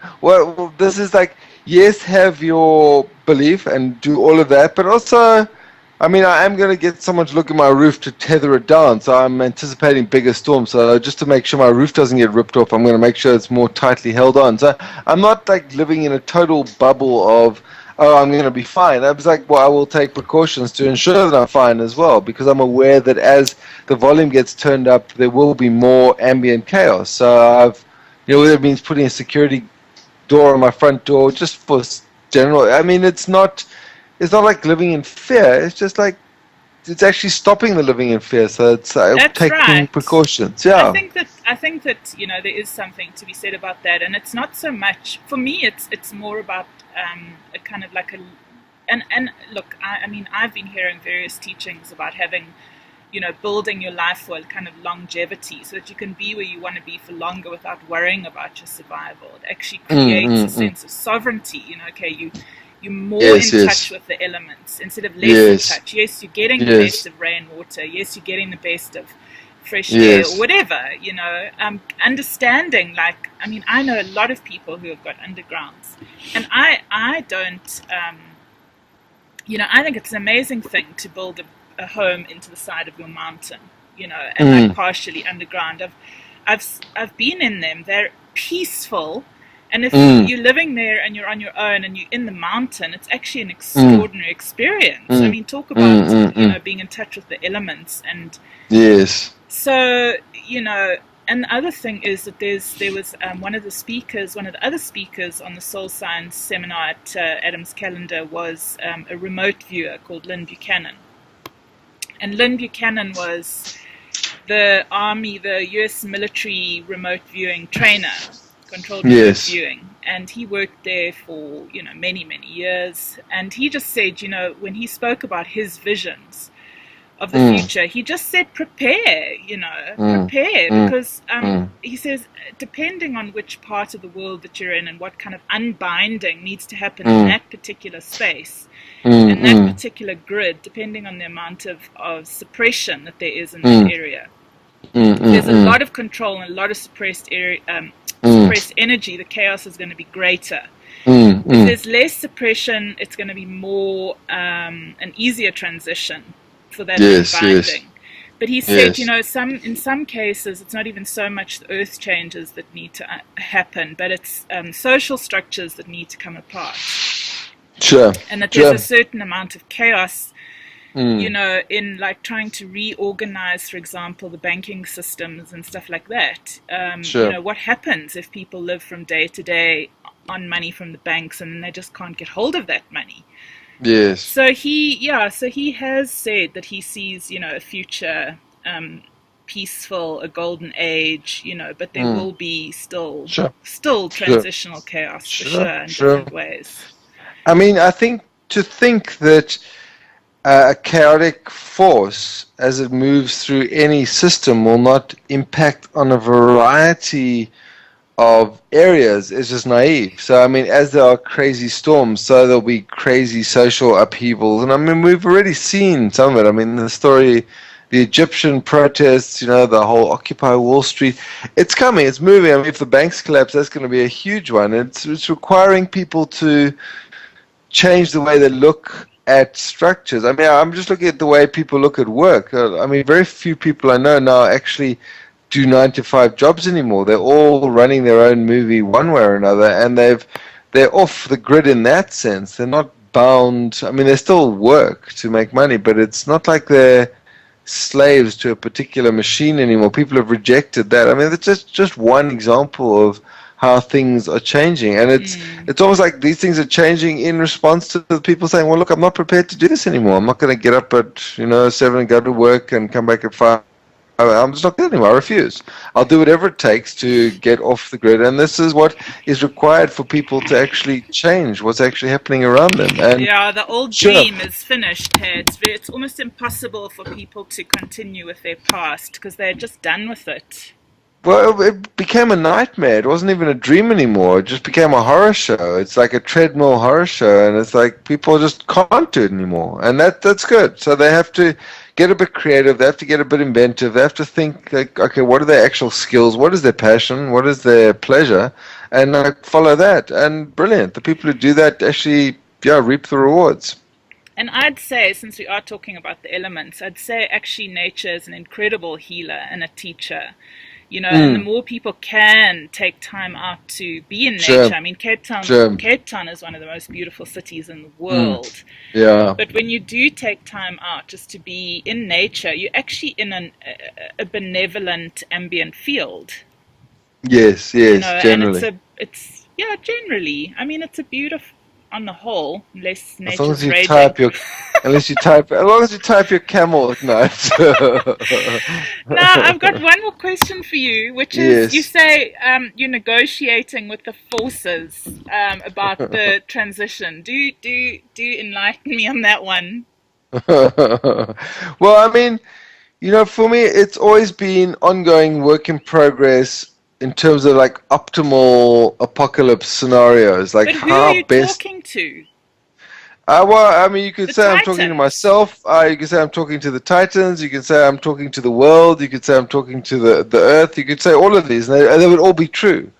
this is like, yes, have your belief and do all of that, but also, I mean, I am going to get someone to look at my roof to tether it down, so I'm anticipating bigger storms. So just to make sure my roof doesn't get ripped off, I'm going to make sure it's more tightly held on. So I'm not like living in a total bubble of, oh, I'm going to be fine. I was like, well, I will take precautions to ensure that I'm fine as well, because I'm aware that as the volume gets turned up, there will be more ambient chaos. So whether it means putting a security door on my front door, just for general. I mean, it's not like living in fear. It's just like it's actually stopping the living in fear. So it's taking precautions. Yeah. I think that there is something to be said about that, and it's not so much for me. It's more about a kind of like and look. I mean, I've been hearing various teachings about having, building your life for a kind of longevity, so that you can be where you want to be for longer without worrying about your survival. It actually creates a sense of sovereignty. You're more in touch with the elements instead of less in touch. Yes, you're getting the best of rainwater. Yes, you're getting the best of fresh air or whatever, understanding, like, I mean, I know a lot of people who have got undergrounds, and I don't, I think it's an amazing thing to build a home into the side of your mountain, and like partially underground. I've been in them. They're peaceful. And if you're living there and you're on your own and you're in the mountain, it's actually an extraordinary experience. I mean, talk about being in touch with the elements. And yes. So and the other thing is that there was one of the other speakers on the Soul Science seminar at Adam's Calendar was a remote viewer called Lynn Buchanan. And Lynn Buchanan was the US military remote viewing trainer, controlled remote viewing. And he worked there for, many, many years. And he just said, when he spoke about his visions of the future, he just said prepare, because he says depending on which part of the world that you're in and what kind of unbinding needs to happen in that particular space, in that particular grid, depending on the amount of suppression that there is in that area. There's a lot of control and a lot of suppressed energy. The chaos is going to be greater. If there's less suppression, it's going to be more an easier transition for that unbinding. But he said, in some cases, it's not even so much the earth changes that need to happen, but it's social structures that need to come apart. Sure. And that there's a certain amount of chaos, in like trying to reorganize, for example, the banking systems and stuff like that. What happens if people live from day to day on money from the banks and then they just can't get hold of that money? Yes. So he has said that he sees, a future peaceful, a golden age, but there will be still transitional chaos for sure in different ways. I mean, I think that a chaotic force, as it moves through any system, will not impact on a variety of areas is just naive. So, I mean, as there are crazy storms, so there'll be crazy social upheavals. And, I mean, we've already seen some of it. I mean, the story, the Egyptian protests, the whole Occupy Wall Street, it's coming, it's moving. I mean, if the banks collapse, that's going to be a huge one. It's requiring people to change the way they look at structures. I mean, I'm just looking at the way people look at work. I mean, very few people I know now actually do 9-to-5 jobs anymore. They're all running their own movie one way or another, and they're off the grid in that sense. They're not bound. I mean, they still work to make money, but it's not like they're slaves to a particular machine anymore. People have rejected that. I mean, it's just one example of how things are changing, and it's almost like these things are changing in response to the people saying, well, look, I'm not prepared to do this anymore. I'm not going to get up at 7 and go to work and come back at 5. I'm just not going anymore. I refuse. I'll do whatever it takes to get off the grid, and this is what is required for people to actually change what's actually happening around them. And the old dream is finished. It's almost impossible for people to continue with their past because they're just done with it. Well, it became a nightmare. It wasn't even a dream anymore. It just became a horror show. It's like a treadmill horror show, and it's like people just can't do it anymore, and that's good. So they have to get a bit creative. They have to get a bit inventive. They have to think, like, okay, what are their actual skills? What is their passion? What is their pleasure? And follow that. And brilliant. The people who do that actually, reap the rewards. And I'd say, since we are talking about the elements, I'd say actually nature is an incredible healer and a teacher. And the more people can take time out to be in nature. I mean, Cape Town is one of the most beautiful cities in the world. Yeah. But when you do take time out just to be in nature, you're actually in a benevolent ambient field. Yes, generally. And generally. I mean, it's a beautiful, on the whole, unless nature's as long as you raging. as long as you type your camel at night. Now, I've got one more question for you, which is, you say you're negotiating with the forces about the transition. Do enlighten me on that one? Well, I mean, for me, it's always been ongoing work in progress in terms of like optimal apocalypse scenarios. Like, but who are you talking to? Well, I mean, you could say I'm talking to myself. You could say I'm talking to the Titans. You could say I'm talking to the world. You could say I'm talking to the Earth. You could say all of these, and they would all be true.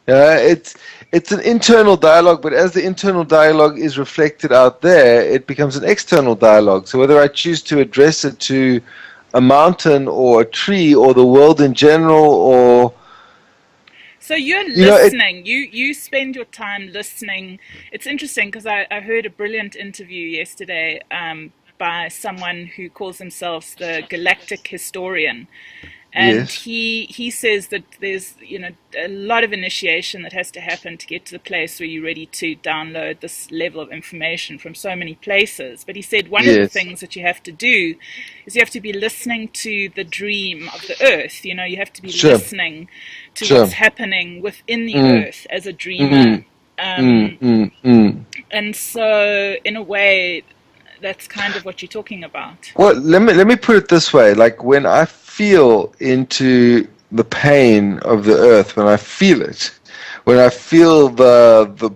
It's an internal dialogue, but as the internal dialogue is reflected out there, it becomes an external dialogue. So whether I choose to address it to a mountain or a tree or the world in general, or So you're You know, listening. You spend your time listening. It's interesting because I heard a brilliant interview yesterday by someone who calls themselves the Galactic Historian, and yes, he says that there's a lot of initiation that has to happen to get to the place where you're ready to download this level of information from so many places. But he said one of the yes, things that you have to do is you have to be listening to the dream of the earth. You have to be sure, listening to what's sure. happening within the Mm, earth as a dreamer. mm, mm. And so in a way, that's kind of what you're talking about. Well, let me put it this way. Like when I feel into the pain of the earth, when I feel it, when I feel the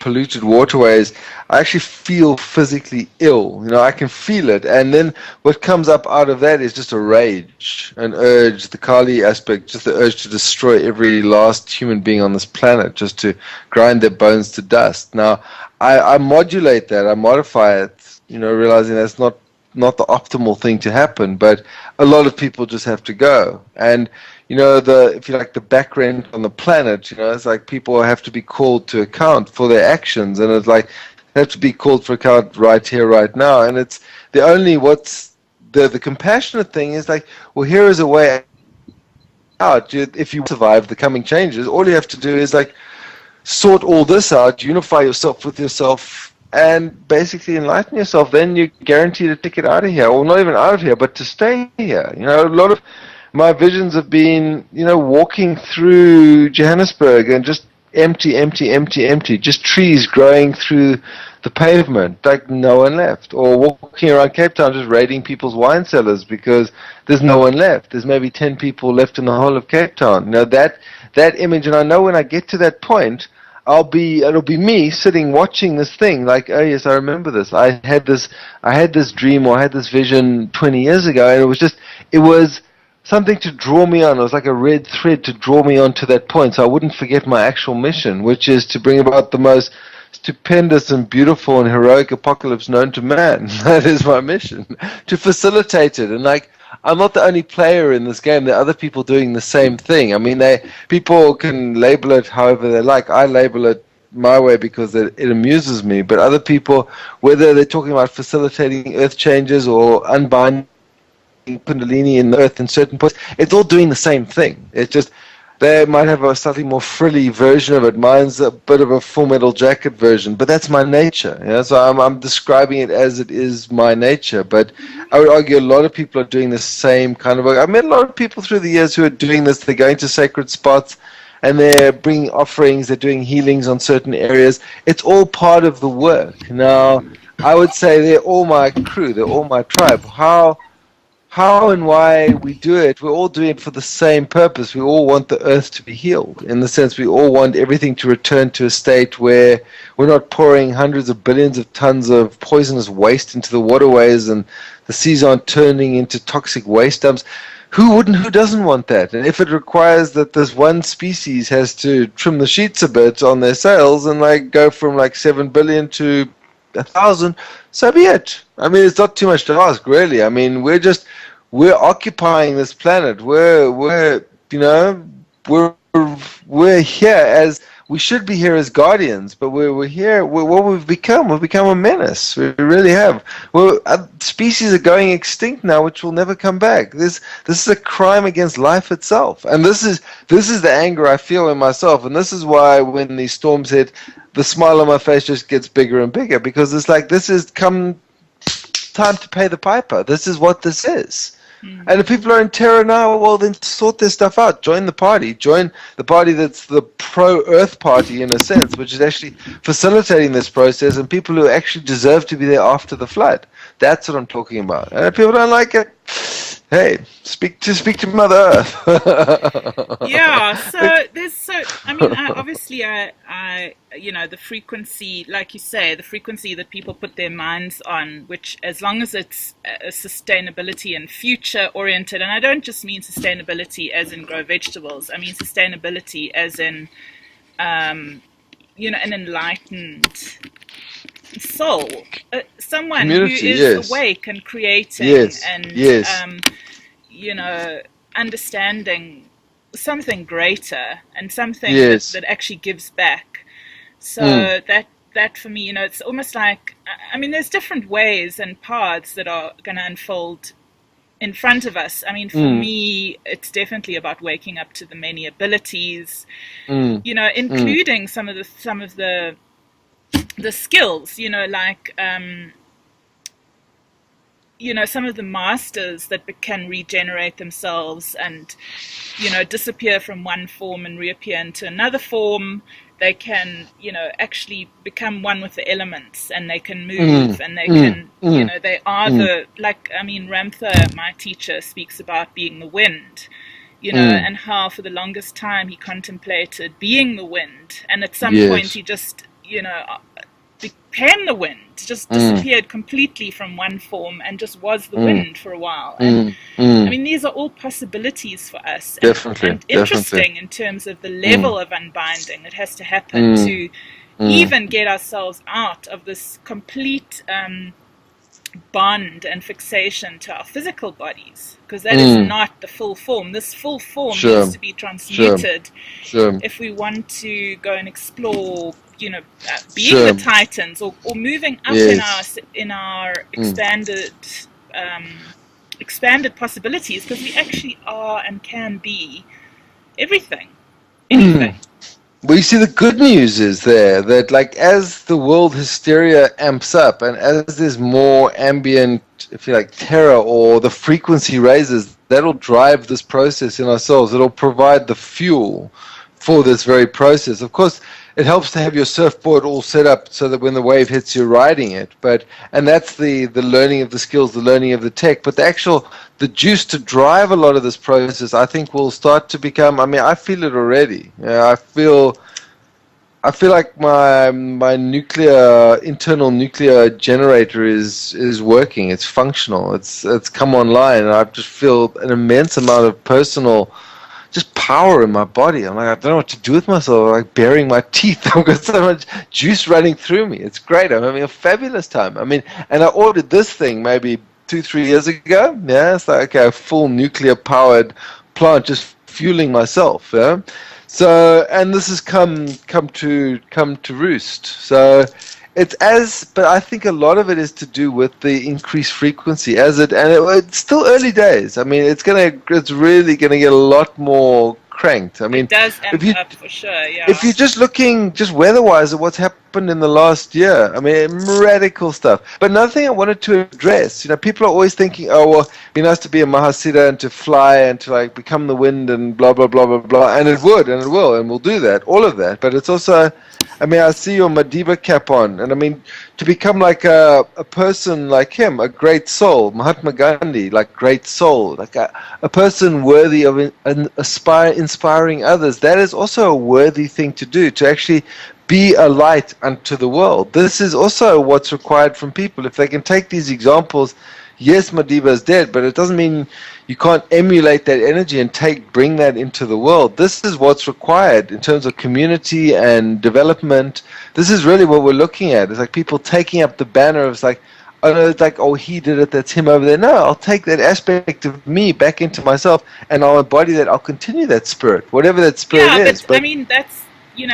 polluted waterways, I actually feel physically ill. I can feel it, and then what comes up out of that is just a rage, an urge, the Kali aspect, just the urge to destroy every last human being on this planet, just to grind their bones to dust. Now, I modulate that, I modify it, realizing that's not the optimal thing to happen, but a lot of people just have to go. And if you like, the back rent on the planet, it's like people have to be called to account for their actions, and it's like they have to be called for account right here, right now. And it's what's the compassionate thing is like, well, here is a way out. If you survive the coming changes, all you have to do is like sort all this out, unify yourself with yourself, and basically enlighten yourself. Then you're guaranteed a ticket out of here, or not even out of here, but to stay here. A lot of my visions have been, walking through Johannesburg and just empty, empty, empty, empty, just trees growing through the pavement, like no one left. Or walking around Cape Town just raiding people's wine cellars because there's no one left. There's maybe 10 people left in the whole of Cape Town. That image, and I know when I get to that point, it'll be me sitting watching this thing like, oh yes, I remember this. I had this dream, or I had this vision 20 years ago, and it was something to draw me on. It was like a red thread to draw me on to that point, so I wouldn't forget my actual mission, which is to bring about the most stupendous and beautiful and heroic apocalypse known to man. That is my mission, to facilitate it. And like, I'm not the only player in this game. There are other people doing the same thing. I mean, people can label it however they like. I label it my way because it amuses me. But other people, whether they're talking about facilitating earth changes or unbinding Kundalini in the earth in certain points, it's all doing the same thing. It's just they might have a slightly more frilly version of it. Mine's a bit of a Full Metal Jacket version, but that's my nature. So I'm describing it as it is my nature. But I would argue a lot of people are doing the same kind of work. I've met a lot of people through the years who are doing this. They're going to sacred spots and they're bringing offerings. They're doing healings on certain areas. It's all part of the work. Now, I would say they're all my crew. They're all my tribe. How and why we do it, we're all doing it for the same purpose. We all want the earth to be healed. In the sense, we all want everything to return to a state where we're not pouring hundreds of billions of tons of poisonous waste into the waterways and the seas aren't turning into toxic waste dumps. Who doesn't want that? And if it requires that this one species has to trim the sheets a bit on their sails and like go from like 7 billion to 1,000, so be it. I mean, it's not too much to ask, really. I mean, we're occupying this planet. We're here as we should be here as guardians, but we're here. What we've become a menace. We really have. Species are going extinct now, which will never come back. This is a crime against life itself, and this is the anger I feel in myself, and this is why when these storms hit, the smile on my face just gets bigger and bigger, because it's like this is time to pay the piper. This is what this is. And if people are in terror now, well, then sort this stuff out. Join the party. Join the party that's the pro-Earth party, in a sense, which is actually facilitating this process, and people who actually deserve to be there after the flood. That's what I'm talking about. And if people don't like it, hey, speak to Mother Earth. Yeah, obviously, the frequency, like you say, the frequency that people put their minds on, which as long as it's sustainability and future oriented, and I don't just mean sustainability as in grow vegetables, I mean sustainability as in, an enlightened soul, someone Community, who is yes. awake and creating, Yes, and yes. understanding something greater and something Yes. that actually gives back. So Mm. that for me, it's almost like, I mean, there's different ways and paths that are going to unfold in front of us. I mean, for Mm. me, it's definitely about waking up to the many abilities, Mm. Mm. including some of the skills, like some of the masters that can regenerate themselves and disappear from one form and reappear into another form. They can actually become one with the elements, and they can Mm. move, and they Mm. can Mm. they are Mm. Ramtha, my teacher, speaks about being the wind, Mm. and how for the longest time he contemplated being the wind, and at some point Yes. he just became the wind, just Mm. disappeared completely from one form and just was the Mm. wind for a while. And Mm. I Mm. mean, these are all possibilities for us, Definitely. and Definitely. interesting in terms of the Mm. level of unbinding that has to happen Mm. to Mm. even get ourselves out of this complete bond and fixation to our physical bodies, because that is Mm. not the full form. This full form needs Sure. to be Sure. transmuted Sure. if we want to go and explore, being the Sure. Titans, or moving up Yes. in our Mm. um, expanded possibilities, because we actually are and can be everything, Mm. anything. Well, you see, the good news is there that, like, as the world hysteria amps up and as there's more ambient, if you like, terror, or the frequency raises, that'll drive this process in ourselves. It'll provide the fuel for this very process. Of course, it helps to have your surfboard all set up so that when the wave hits, you're riding it. And that's the learning of the skills, the learning of the tech. But the juice to drive a lot of this process, I think, will start to become. I mean, I feel it already. I feel like my internal nuclear generator is working. It's functional. It's come online, and I just feel an immense amount of personal just power in my body. I'm like, I don't know what to do with myself. I'm like baring my teeth. I've got so much juice running through me. It's great. I'm having a fabulous time. I mean, and I ordered this thing maybe 2-3 years ago. Yeah, it's like, okay, a full nuclear powered plant just fueling myself. Yeah. So, and this has come to roost. So but I think a lot of it is to do with the increased frequency it's still early days. I mean, it's really gonna get a lot more cranked. I It mean, does if amp you up for sure, if yeah. you're just looking just weather-wise at what's happened in the last year, I mean, radical stuff. But another thing I wanted to address, people are always thinking, oh, well, it'd be nice to be a Mahasiddha and to fly and to like become the wind and blah, blah, blah, blah, blah. And it would, and it will, and we'll do that, all of that. But it's also, I mean, I see your Madiba cap on, and I mean, to become like a person like him, a great soul, Mahatma Gandhi, like great soul, like a person worthy of inspiring others, that is also a worthy thing to do, to actually be a light unto the world. This is also what's required from people. If they can take these examples, yes, Madiba is dead, but it doesn't mean you can't emulate that energy and bring that into the world. This is what's required in terms of community and development. This is really what we're looking at. It's like people taking up the banner of, it's like, oh, no, it's like, oh, he did it, that's him over there. No, I'll take that aspect of me back into myself, and I'll embody that. I'll continue that spirit, whatever that spirit Yeah, is. but I But mean, that's,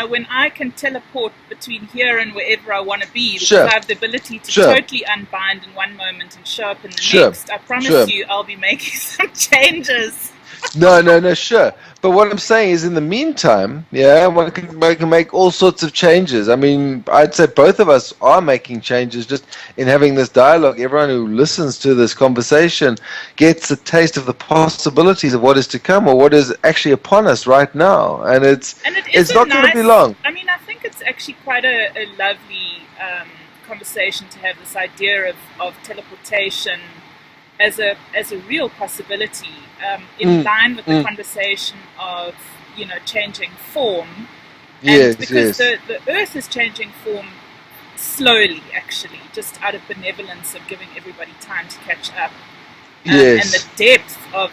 when I can teleport between here and wherever I want to be, because sure, I have the ability to sure, totally unbind in one moment and show up in the sure, next, I promise sure. you I'll be making some changes. No, no, no, sure. But what I'm saying is, in the meantime, yeah, one can make all sorts of changes. I mean, I'd say both of us are making changes just in having this dialogue. Everyone who listens to this conversation gets a taste of the possibilities of what is to come, or what is actually upon us right now. And And it is it's a not going to be nice, long. I mean, I think it's actually quite a lovely conversation to have, this idea of teleportation as a real possibility, in Mm, line with the mm. conversation of changing form, and Yes, because yes, the earth is changing form slowly, actually, just out of benevolence of giving everybody time to catch up, and the yes. depth of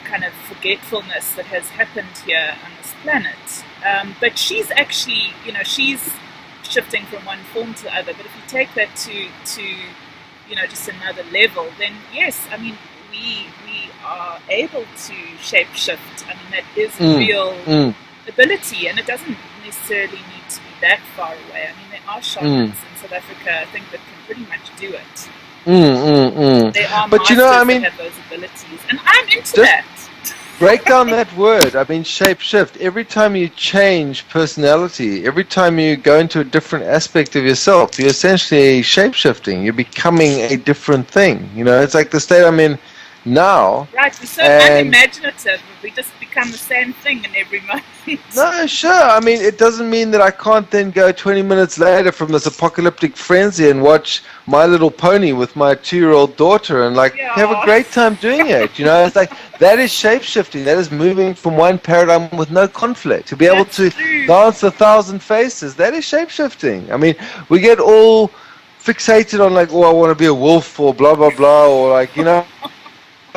kind of forgetfulness that has happened here on this planet. But she's actually, she's shifting from one form to the other. But if you take that to just another level, then yes, I mean, we are able to shapeshift. I mean, that is a real ability, and it doesn't necessarily need to be that far away. I mean, there are shamans in South Africa, I think, that can pretty much do it. There are but masters that have those abilities, and I'm into that. Break down that word. I mean, shape-shift. Every time you change personality, every time you go into a different aspect of yourself, you're essentially shape-shifting. You're becoming a different thing. You know, it's like the state I'm in now. Right, we're so unimaginative. We just become the same thing in every moment. No, sure. I mean, it doesn't mean that I can't then go 20 minutes later from this apocalyptic frenzy and watch My Little Pony with my 2-year-old daughter and have a great time doing it. You know, it's like that is shape-shifting. That is moving from one paradigm with no conflict. To be able to dance 1,000 faces, that is shape-shifting. I mean, we get all fixated on like, oh, I want to be a wolf or blah, blah, blah, or like, you know.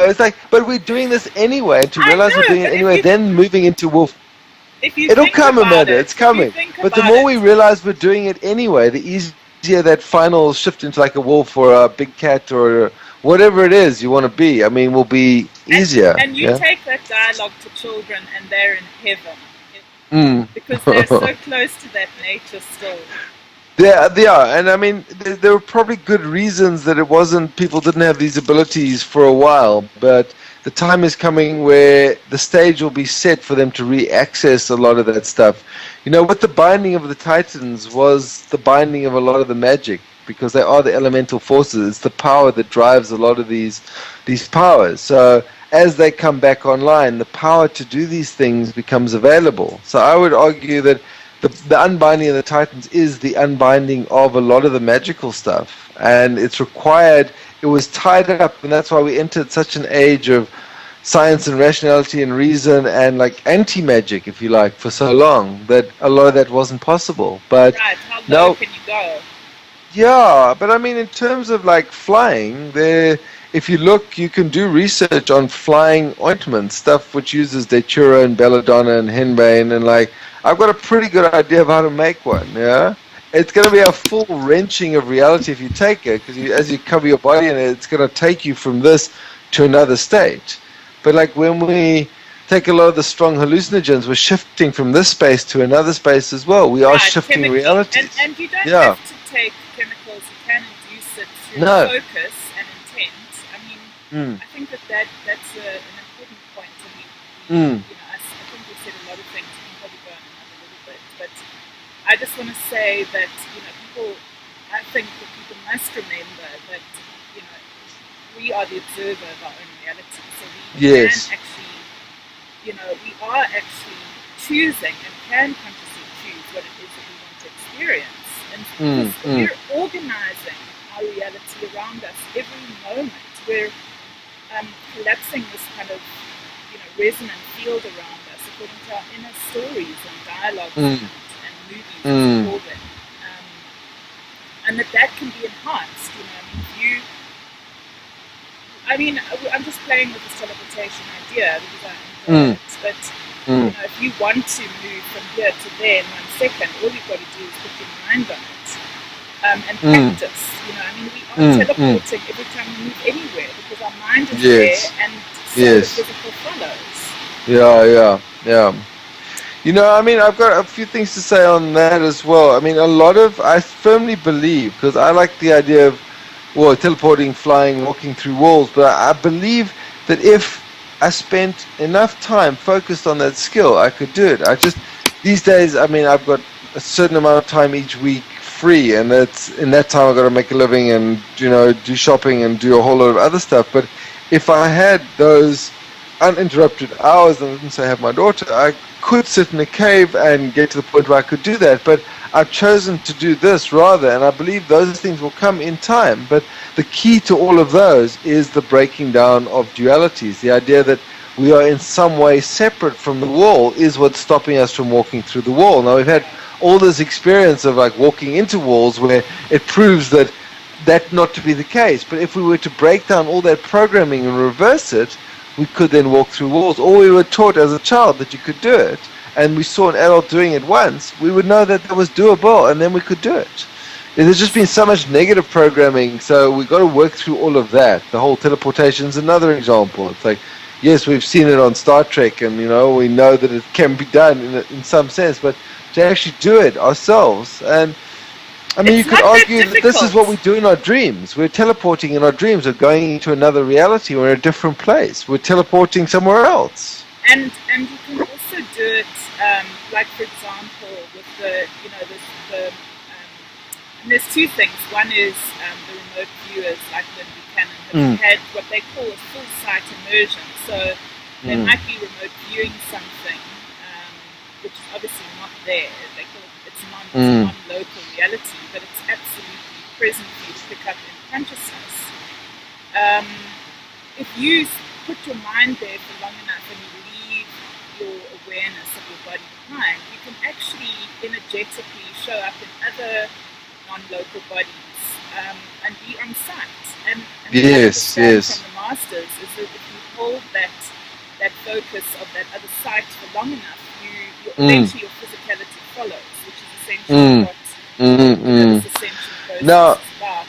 It's like, but we're doing this anyway. And to realize we're doing it anyway, then moving into wolf. It'll come, Amanda. It's coming. But the more we realize we're doing it anyway, the easier that final shift into like a wolf or a big cat or whatever it is you want to be, I mean, will be easier. And you take that dialogue to children and they're in heaven. Because they're so close to that nature still. Yeah, they are. And I mean, there were probably good reasons that people didn't have these abilities for a while, but the time is coming where the stage will be set for them to re-access a lot of that stuff. You know, with the binding of the Titans was the binding of a lot of the magic, because they are the elemental forces. It's the power that drives a lot of these powers. So as they come back online, the power to do these things becomes available. So I would argue that the unbinding of the Titans is the unbinding of a lot of the magical stuff, and it's required. It was tied up, and that's why we entered such an age of science and rationality and reason and like anti-magic, if you like, for so long that a lot of that wasn't possible. But how low can you go? Yeah, but I mean, in terms of like flying, if you look, you can do research on flying ointments, stuff which uses datura and belladonna and henbane, and like I've got a pretty good idea of how to make one. Yeah, it's going to be a full wrenching of reality if you take it, because as you cover your body in it, it's going to take you from this to another state. But like when we take a lot of the strong hallucinogens, we're shifting from this space to another space as well. We are shifting reality. And you don't have to take chemicals. You can induce it through focus and intent. I mean, I think that's an important point. I mean, I think we said a lot of things. We can probably go on another little bit, but I just want to say that I think that people must remember that we are the observer of our own reality. So we can actually, we are actually choosing and can consciously choose what it is that we want to experience. And we're organizing our reality around us every moment. We're collapsing this kind of resonant field around us according to our inner stories and dialogues and movies and all that. And that can be enhanced. I'm just playing with this teleportation idea because I enjoy it. But if you want to move from here to there in 1 second, all you've got to do is put your mind on it and practice. We are teleporting every time we move anywhere because our mind is there and so the physical follows. Yeah. I've got a few things to say on that as well. I mean, I firmly believe, because I like the idea of teleporting, flying, walking through walls, but I believe that if I spent enough time focused on that skill, I could do it. These days, I've got a certain amount of time each week free, and in that time I've got to make a living and, do shopping and do a whole lot of other stuff. But if I had those uninterrupted hours and didn't say have my daughter, I could sit in a cave and get to the point where I could do that. But I've chosen to do this rather, and I believe those things will come in time. But the key to all of those is the breaking down of dualities. The idea that we are in some way separate from the wall is what's stopping us from walking through the wall. Now, we've had all this experience of like walking into walls where it proves that not to be the case. But if we were to break down all that programming and reverse it, we could then walk through walls. Or we were taught as a child that you could do it, and we saw an adult doing it once, we would know that was doable, and then we could do it. There's just been so much negative programming, so we've got to work through all of that. The whole teleportation is another example. It's like, yes, we've seen it on Star Trek, and we know that it can be done in some sense, but to actually do it ourselves, and I mean, you could argue that this is what we do in our dreams. We're teleporting in our dreams. We're going into another reality. We're in a different place. We're teleporting somewhere else. And you can also do it, like for example, with and there's two things. One is the remote viewers, like Lynn Buchanan, have had what they call a full sight immersion. So they might be remote viewing something, which is obviously not there. They call it, it's non-local reality, but it's absolutely present for you to pick up in consciousness. If you put your mind there for long enough and you leave your awareness of your body behind, you can actually energetically show up in other non-local bodies and be on sight. And yes. from the masters is that if you hold that focus of that other sight for long enough, eventually your physicality follows, which is essentially what this ascension process now, is about.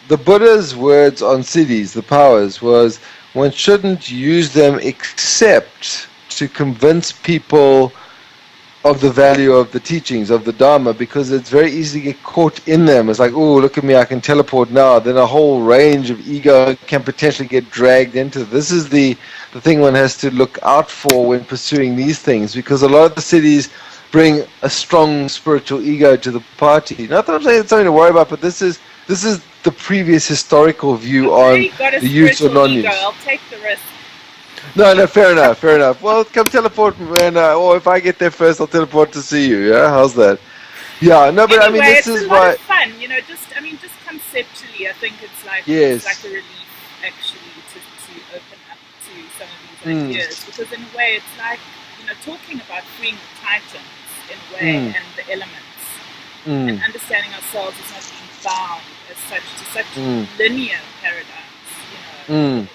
The Buddha's words on Siddhis, the powers, was one shouldn't use them except to convince people of the value of the teachings of the Dharma, because it's very easy to get caught in them. It's like, oh, look at me, I can teleport now. Then a whole range of ego can potentially get dragged into. This is the thing one has to look out for when pursuing these things, because a lot of the cities bring a strong spiritual ego to the party. Not that I'm saying it's something to worry about, but this is the previous historical view on the use or non-use. I'll take the risk. No, fair enough. Well, come teleport, man. Or if I get there first, I'll teleport to see you. Yeah, how's that? Yeah, no, but anyway, I mean, this is why. It's a lot of fun, just conceptually, I think it's like yes. It's like a relief actually to open up to some of these ideas, because in a way, it's like talking about freeing the titans in a way and the elements, and understanding ourselves as not being bound as such to such linear paradigms.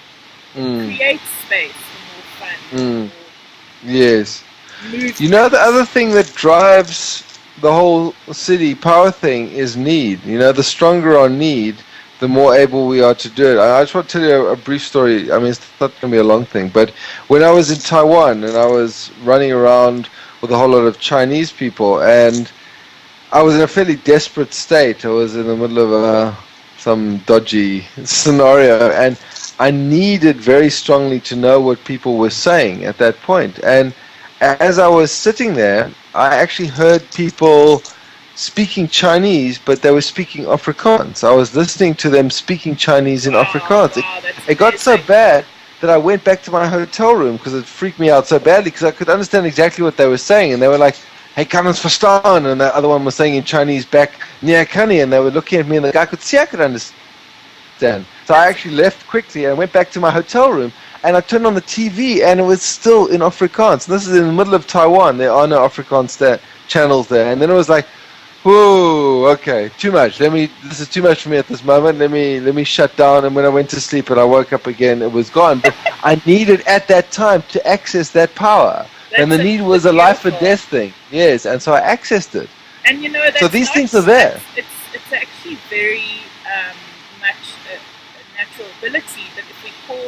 Create space for more fun. Yes. The other thing that drives the whole city power thing is need. The stronger our need, the more able we are to do it. I just want to tell you a brief story. I mean, it's not going to be a long thing, but when I was in Taiwan and I was running around with a whole lot of Chinese people, and I was in a fairly desperate state. I was in the middle of some dodgy scenario, and I needed very strongly to know what people were saying at that point. And as I was sitting there, I actually heard people speaking Chinese, but they were speaking Afrikaans. I was listening to them speaking Chinese in Afrikaans. It got so bad that I went back to my hotel room because it freaked me out so badly, because I could understand exactly what they were saying. And they were like, hey, kan ons verstaan? And the other one was saying in Chinese back, nee, kan nie. And they were looking at me, and the guy could see I could understand. So I actually left quickly and went back to my hotel room, and I turned on the TV, and it was still in Afrikaans. And this is in the middle of Taiwan. There are no Afrikaans channels there. And then it was like, whoa, okay, too much. This is too much for me at this moment. Let me shut down. And when I went to sleep and I woke up again, it was gone. But I needed at that time to access that power. And the need was a life or death thing. Yes, and so I accessed it. And that's so these things are there. It's actually very much a natural ability that if we call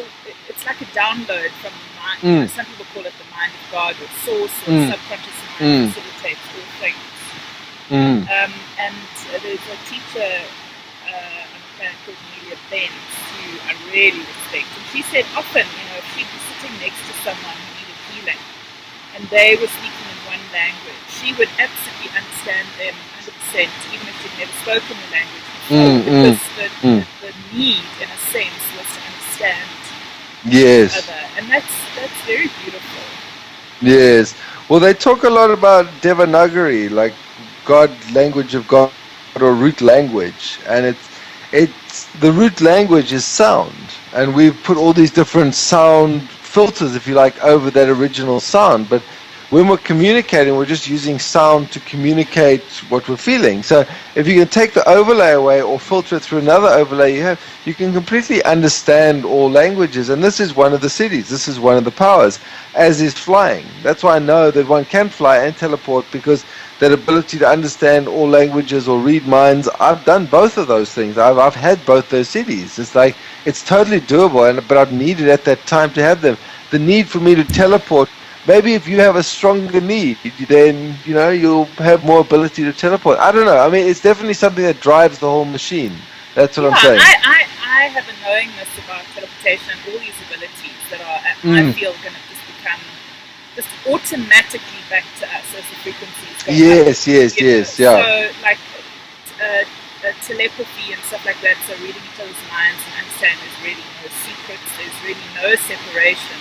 it's like a download from the mind. Some people call it the mind of God or source or subconscious mind facilitates all things. And there's a teacher, called Amelia Benz, who I really respect, and she said often, if she'd be sitting next to someone who needed healing, and they were speaking in one language, she would absolutely understand them 100%, even if she'd never spoken the language before, because the need, in a sense, was to understand each other, and that's very beautiful. Yes. Well, they talk a lot about Devanagari, like God, language of God, or root language, and it's the root language is sound, and we've put all these different sound filters, if you like, over that original sound. But when we're communicating, we're just using sound to communicate what we're feeling. So if you can take the overlay away or filter it through another overlay you can completely understand all languages. And this is one of the cities. This is one of the powers, as is flying. That's why I know that one can fly and teleport, because that ability to understand all languages or read minds. I've done both of those things. I've had both those Siddhis. It's like, it's totally doable, but I've needed at that time to have them. The need for me to teleport, maybe if you have a stronger need, then, you'll have more ability to teleport. I don't know. I mean, it's definitely something that drives the whole machine. That's what I'm saying. I have a knowingness about teleportation and all these abilities that are, I feel, going to just become just automatically back to us as the frequencies go Yes, up, yes. So, like, telepathy and stuff like that, so reading each other's minds and understanding there's really no secrets, there's really no separation.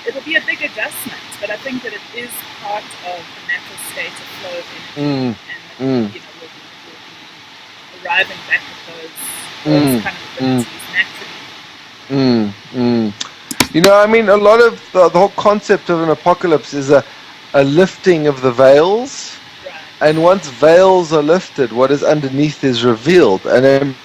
It'll be a big adjustment, but I think that it is part of the natural state of flow of energy, and we'll be arriving back at those kind of abilities naturally. I mean, a lot of the whole concept of an apocalypse is a lifting of the veils, Right. and once veils are lifted, what is underneath is revealed, and then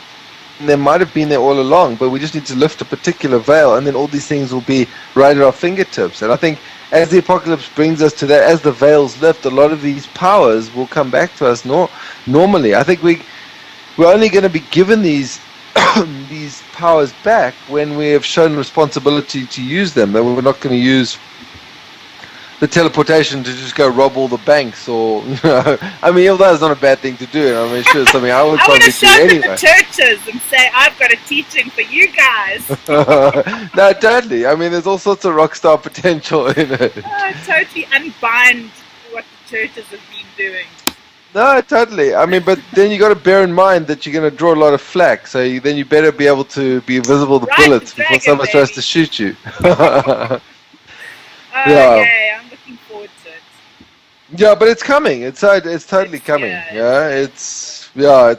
they might have been there all along, but we just need to lift a particular veil, and then all these things will be right at our fingertips. And I think as the apocalypse brings us to that, as the veils lift, a lot of these powers will come back to us normally. I think we're only going to be given these these powers back when we have shown responsibility to use them. That we're not going to use the teleportation to just go rob all the banks, or I mean, although it's not a bad thing to do, I mean, sure, something I would probably do anyway. I want to show up at the churches and say, I've got a teaching for you guys. No, totally. I mean, there's all sorts of rock star potential in it. Totally unbind what the churches have been doing. No, totally. I mean, but then you got to bear in mind that you're going to draw a lot of flack, so then you better be able to be visible to bullets before someone tries to shoot you. Yeah, I'm looking forward to it. Yeah, but it's coming. It's totally coming. It's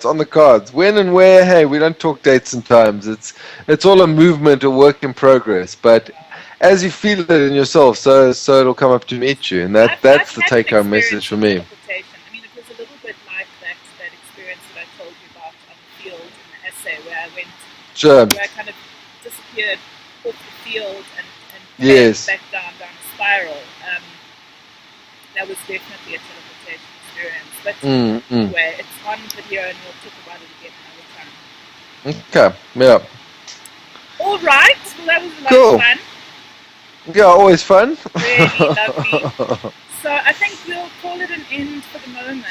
on the cards. When and where? Hey, we don't talk dates and times. It's all a movement, a work in progress. But as you feel it in yourself, so it'll come up to meet you, and that's the take-home message for me. I mean, it was a little bit like that experience that I told you about on the field in the essay, where I went, where I kind of disappeared off the field and back down a spiral. That was definitely a teleportation experience. But anyway, it's on video, and we'll talk about it again another time. Okay, yeah. All right, well, that was a lot of fun. Yeah, always fun. Really lovely. So I think we'll call it an end for the moment.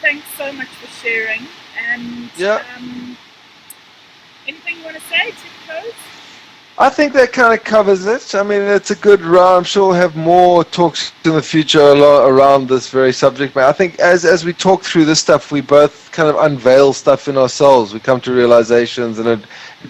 Thanks so much for sharing. And anything you want to say to close? I think that kind of covers it. I mean, it's a good round. I'm sure we'll have more talks in the future around this very subject. But I think as we talk through this stuff, we both kind of unveil stuff in ourselves. We come to realizations, and it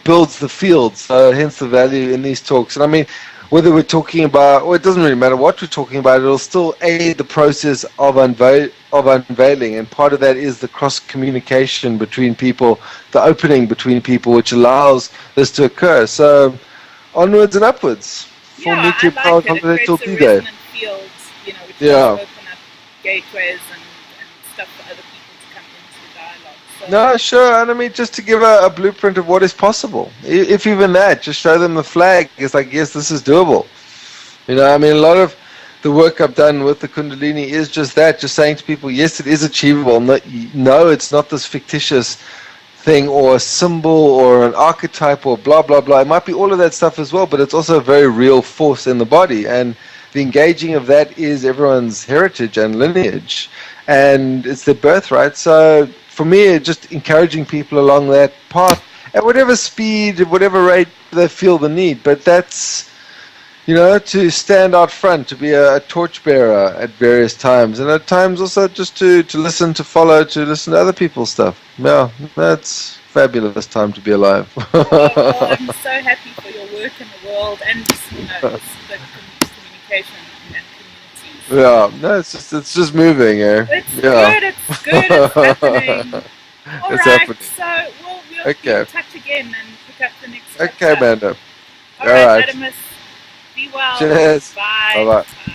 builds the field. So hence the value in these talks. And I mean, whether we're talking about, or it doesn't really matter what we're talking about, it'll still aid the process of unveiling, and part of that is the cross-communication between people, the opening between people, which allows this to occur. So onwards and upwards. For me to power confidential key day. Field, which will open up gateways and stuff for other people to come into the dialogue. So no, sure. And I mean, just to give a blueprint of what is possible. If even that, just show them the flag. It's like, yes, this is doable. I mean, a lot of the work I've done with the Kundalini is just that, just saying to people, yes, it is achievable. No, it's not this fictitious thing or a symbol or an archetype or blah, blah, blah. It might be all of that stuff as well, but it's also a very real force in the body. And the engaging of that is everyone's heritage and lineage, and it's their birthright. So for me, just encouraging people along that path at whatever speed, at whatever rate they feel the need. But that's, to stand out front, to be a torchbearer at various times, and at times also just to listen, to follow, to listen to other people's stuff. Yeah, that's fabulous time to be alive. Well, I'm so happy for your work in the world and the communication and communities. Yeah, no, it's just moving. It's good. It's happening. All right, so we'll be in touch again and pick up the next. Okay, Amanda. All right, Adamas. Be well. Cheers. Bye. Bye-bye.